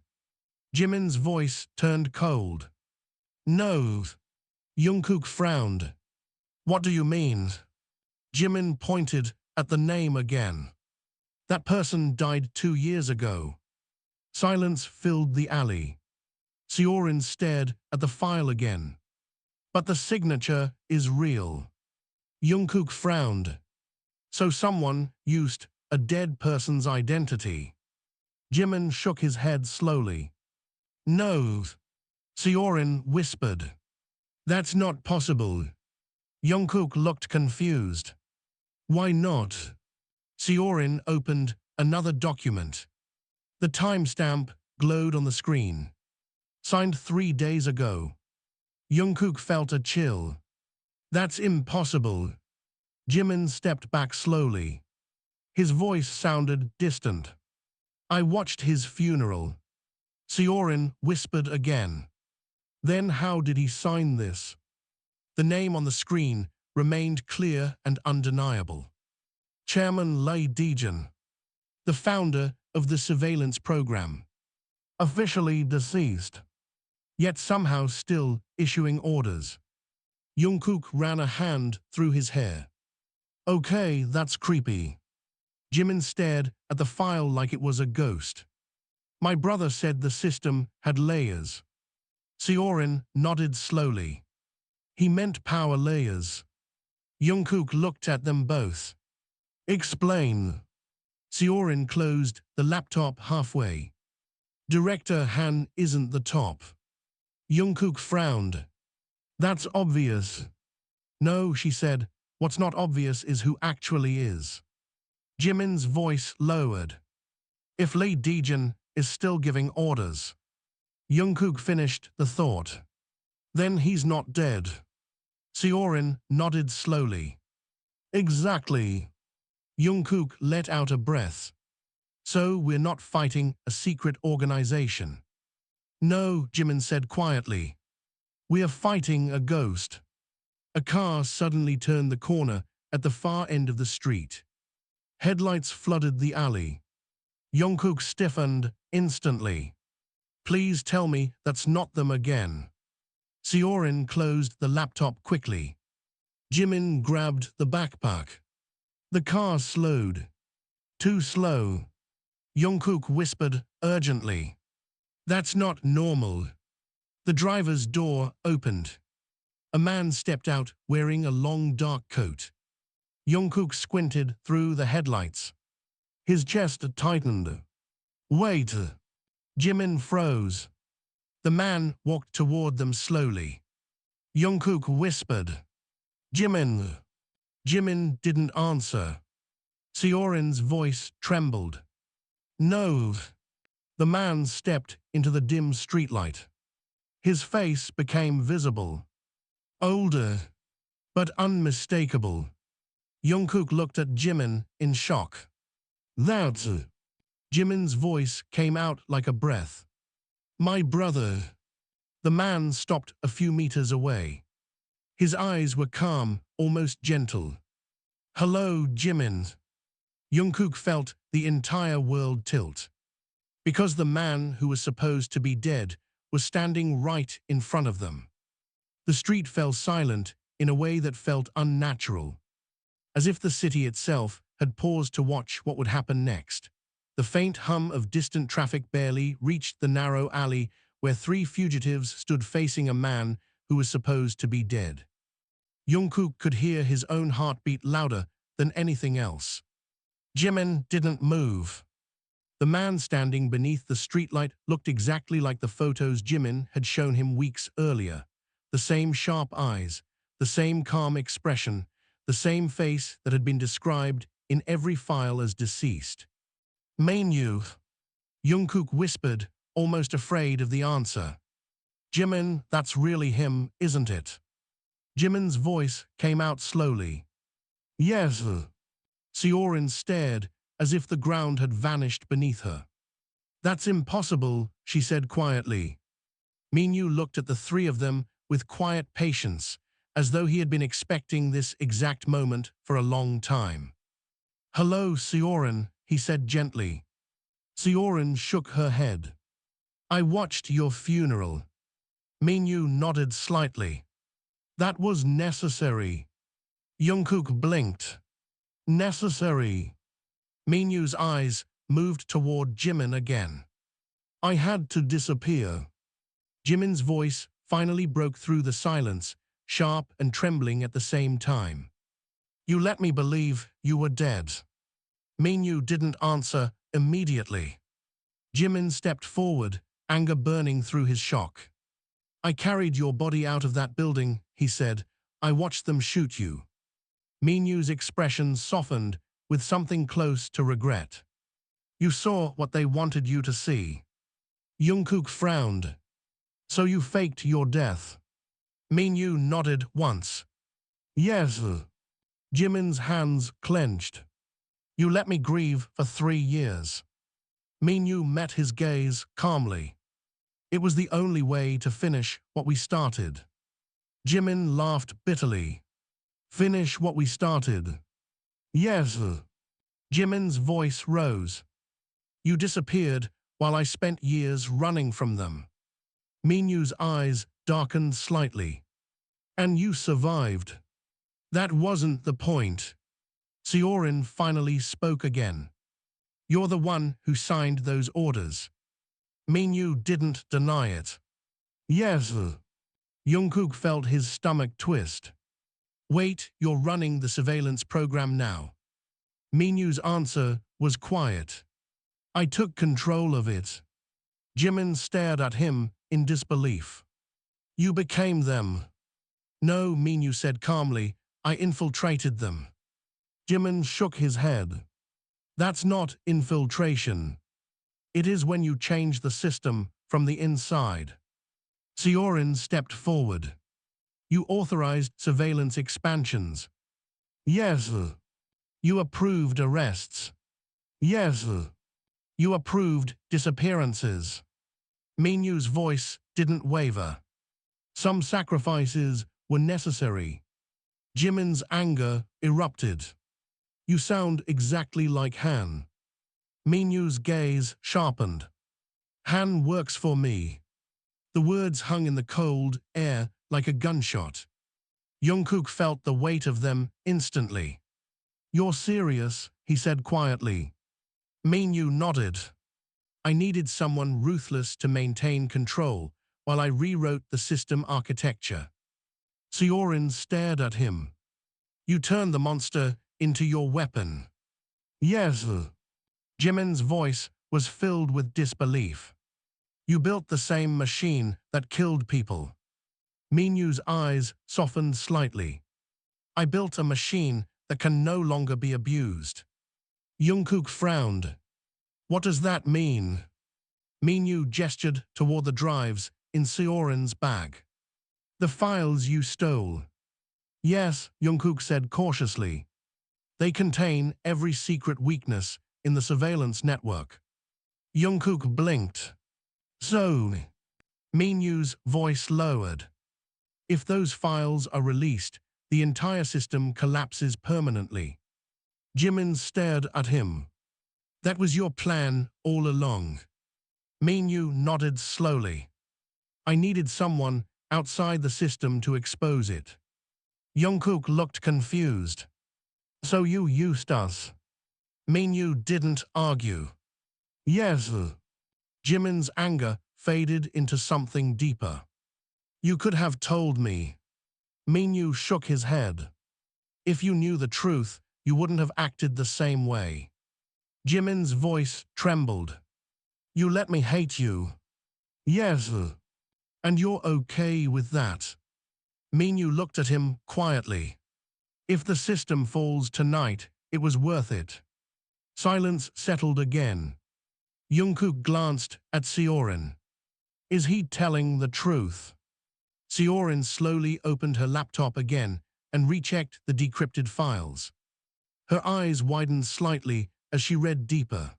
Jimin's voice turned cold. No. Jungkook frowned. What do you mean? Jimin pointed at the name again. That person died 2 years ago. Silence filled the alley. Seorin stared at the file again. But the signature is real. Jungkook frowned. So someone used a dead person's identity. Jimin shook his head slowly. No. Seorin whispered. That's not possible. Jungkook looked confused. Why not? Seorin opened another document. The timestamp glowed on the screen. Signed 3 days ago. Jungkook felt a chill. That's impossible. Jimin stepped back slowly. His voice sounded distant. I watched his funeral. Seorin whispered again. Then how did he sign this? The name on the screen remained clear and undeniable. Chairman Lee Dae-jun, the founder of the surveillance program. Officially deceased, yet somehow still issuing orders. Jungkook ran a hand through his hair. Okay, that's creepy. Jimin stared at the file like it was a ghost. My brother said the system had layers. Seorin nodded slowly. He meant power layers. Jungkook looked at them both. Explain. Seorin closed the laptop halfway. Director Han isn't the top. Jungkook frowned. That's obvious. No, she said, what's not obvious is who actually is. Jimin's voice lowered. If Lee Dae-jun is still giving orders. Jungkook finished the thought. Then he's not dead. Seorin nodded slowly. Exactly. Jungkook let out a breath. So we're not fighting a secret organization. No, Jimin said quietly. We are fighting a ghost. A car suddenly turned the corner at the far end of the street. Headlights flooded the alley. Jungkook stiffened instantly. Please tell me that's not them again. Seorin closed the laptop quickly. Jimin grabbed the backpack. The car slowed. Too slow. Jungkook whispered urgently. That's not normal. The driver's door opened. A man stepped out wearing a long dark coat. Jungkook squinted through the headlights. His chest tightened. Wait. Jimin froze. The man walked toward them slowly. Jungkook whispered, Jimin. Jimin didn't answer. Seorin's voice trembled. No. The man stepped into the dim streetlight. His face became visible. Older, but unmistakable. Jungkook looked at Jimin in shock. That's... Jimin's voice came out like a breath. My brother. The man stopped a few meters away. His eyes were calm, almost gentle. Hello, Jimin. Jungkook felt the entire world tilt. Because the man who was supposed to be dead was standing right in front of them. The street fell silent in a way that felt unnatural, as if the city itself had paused to watch what would happen next. The faint hum of distant traffic barely reached the narrow alley where three fugitives stood facing a man who was supposed to be dead. Jungkook could hear his own heartbeat louder than anything else. Jimin didn't move. The man standing beneath the streetlight looked exactly like the photos Jimin had shown him weeks earlier. The same sharp eyes, the same calm expression, the same face that had been described in every file as deceased. Minyu, Jungkook whispered, almost afraid of the answer. Jimin, that's really him, isn't it? Jimin's voice came out slowly. Yes. Seorin stared, as if the ground had vanished beneath her. That's impossible, she said quietly. Minyu looked at the three of them with quiet patience, as though he had been expecting this exact moment for a long time. Hello, Seorin, he said gently. Seorin shook her head. I watched your funeral. Minyu nodded slightly. That was necessary. Jungkook blinked. Necessary. Minyu's eyes moved toward Jimin again. I had to disappear. Jimin's voice finally broke through the silence, sharp and trembling at the same time. You let me believe you were dead. Minyu didn't answer immediately. Jimin stepped forward, anger burning through his shock. I carried your body out of that building, he said. I watched them shoot you. Minyu's expression softened with something close to regret. You saw what they wanted you to see. Jungkook frowned. So you faked your death? Minyu nodded once. Yes. Jimin's hands clenched. You let me grieve for 3 years. Minyu met his gaze calmly. It was the only way to finish what we started. Jimin laughed bitterly. Finish what we started. Yes. Jimin's voice rose. You disappeared while I spent years running from them. Minyu's eyes darkened slightly. And you survived. That wasn't the point. Seorin finally spoke again. You're the one who signed those orders. Minyu didn't deny it. Yes. Jungkook felt his stomach twist. Wait, you're running the surveillance program now. Minyu's answer was quiet. I took control of it. Jimin stared at him in disbelief. You became them. No, Minyu said calmly. I infiltrated them. Jimin shook his head. That's not infiltration. It is when you change the system from the inside. Seorin stepped forward. You authorized surveillance expansions. Yes. You approved arrests. Yes. You approved disappearances. Minyu's voice didn't waver. Some sacrifices were necessary. Jimin's anger erupted. You sound exactly like Han. Minyu's gaze sharpened. Han works for me. The words hung in the cold air like a gunshot. Jungkook felt the weight of them instantly. You're serious, he said quietly. Minyu nodded. I needed someone ruthless to maintain control while I rewrote the system architecture. Seorin stared at him. You turned the monster into your weapon. Yes. Jimin's voice was filled with disbelief. You built the same machine that killed people. Minyu's eyes softened slightly. I built a machine that can no longer be abused. Jungkook frowned. What does that mean? Minyu gestured toward the drives in Seorin's bag. The files you stole. Yes, Jungkook said cautiously. They contain every secret weakness in the surveillance network. Jungkook blinked. So, Minyu's voice lowered. If those files are released, the entire system collapses permanently. Jimin stared at him. That was your plan all along. Minyu nodded slowly. I needed someone outside the system to expose it. Jungkook looked confused. So you used us. Minyu didn't argue. Yes. Jimin's anger faded into something deeper. You could have told me. Minyu shook his head. If you knew the truth, you wouldn't have acted the same way. Jimin's voice trembled. You let me hate you. Yes. And you're okay with that. Minyu looked at him quietly. If the system falls tonight, it was worth it. Silence settled again. Jungkook glanced at Seorin. Is he telling the truth? Seorin slowly opened her laptop again and rechecked the decrypted files. Her eyes widened slightly as she read deeper.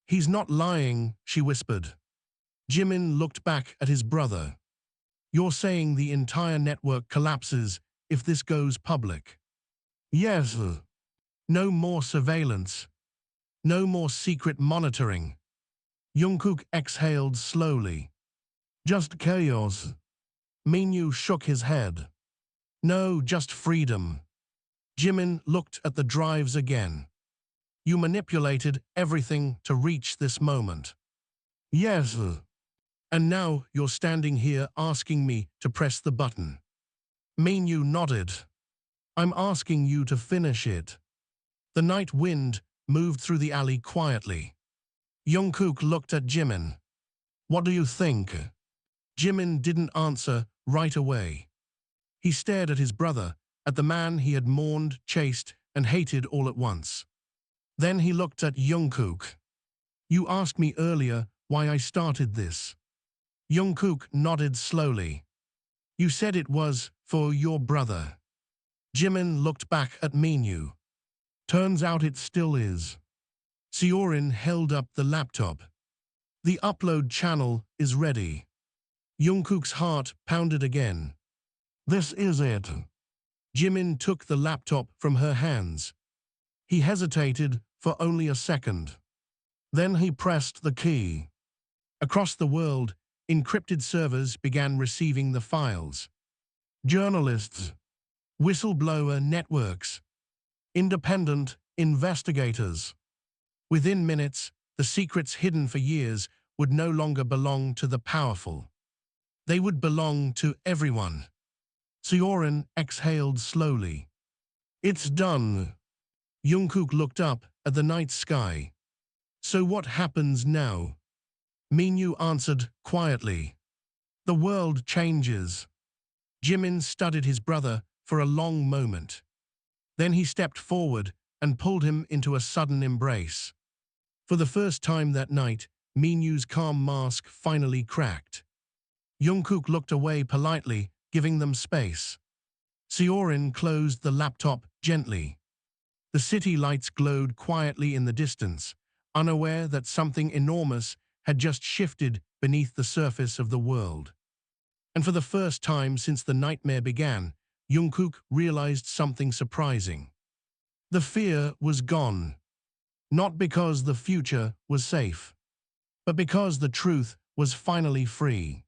He's not lying, she whispered. Jimin looked back at his brother. You're saying the entire network collapses if this goes public? Yes. No more surveillance. No more secret monitoring. Jungkook exhaled slowly. Just chaos. Minyu shook his head. No, just freedom. Jimin looked at the drives again. You manipulated everything to reach this moment. Yes. And now you're standing here asking me to press the button. Minyu nodded. I'm asking you to finish it. The night wind moved through the alley quietly. Jungkook looked at Jimin. What do you think? Jimin didn't answer right away. He stared at his brother, at the man he had mourned, chased, and hated all at once. Then he looked at Jungkook. You asked me earlier why I started this. Jungkook nodded slowly. You said it was for your brother. Jimin looked back at Minyu. Turns out it still is. Seorin held up the laptop. The upload channel is ready. Jungkook's heart pounded again. This is it. Jimin took the laptop from her hands. He hesitated for only a second. Then he pressed the key. Across the world, encrypted servers began receiving the files. Journalists, whistleblower networks, independent investigators. Within minutes, the secrets hidden for years would no longer belong to the powerful. They would belong to everyone. Seorin exhaled slowly. It's done. Jungkook looked up at the night sky. So what happens now? Minyu answered quietly. The world changes. Jimin studied his brother for a long moment. Then he stepped forward and pulled him into a sudden embrace. For the first time that night, Minyu's calm mask finally cracked. Jungkook looked away politely, giving them space. Seorin closed the laptop gently. The city lights glowed quietly in the distance, unaware that something enormous had just shifted beneath the surface of the world. And for the first time since the nightmare began, Jungkook realized something surprising. The fear was gone. Not because the future was safe, but because the truth was finally free.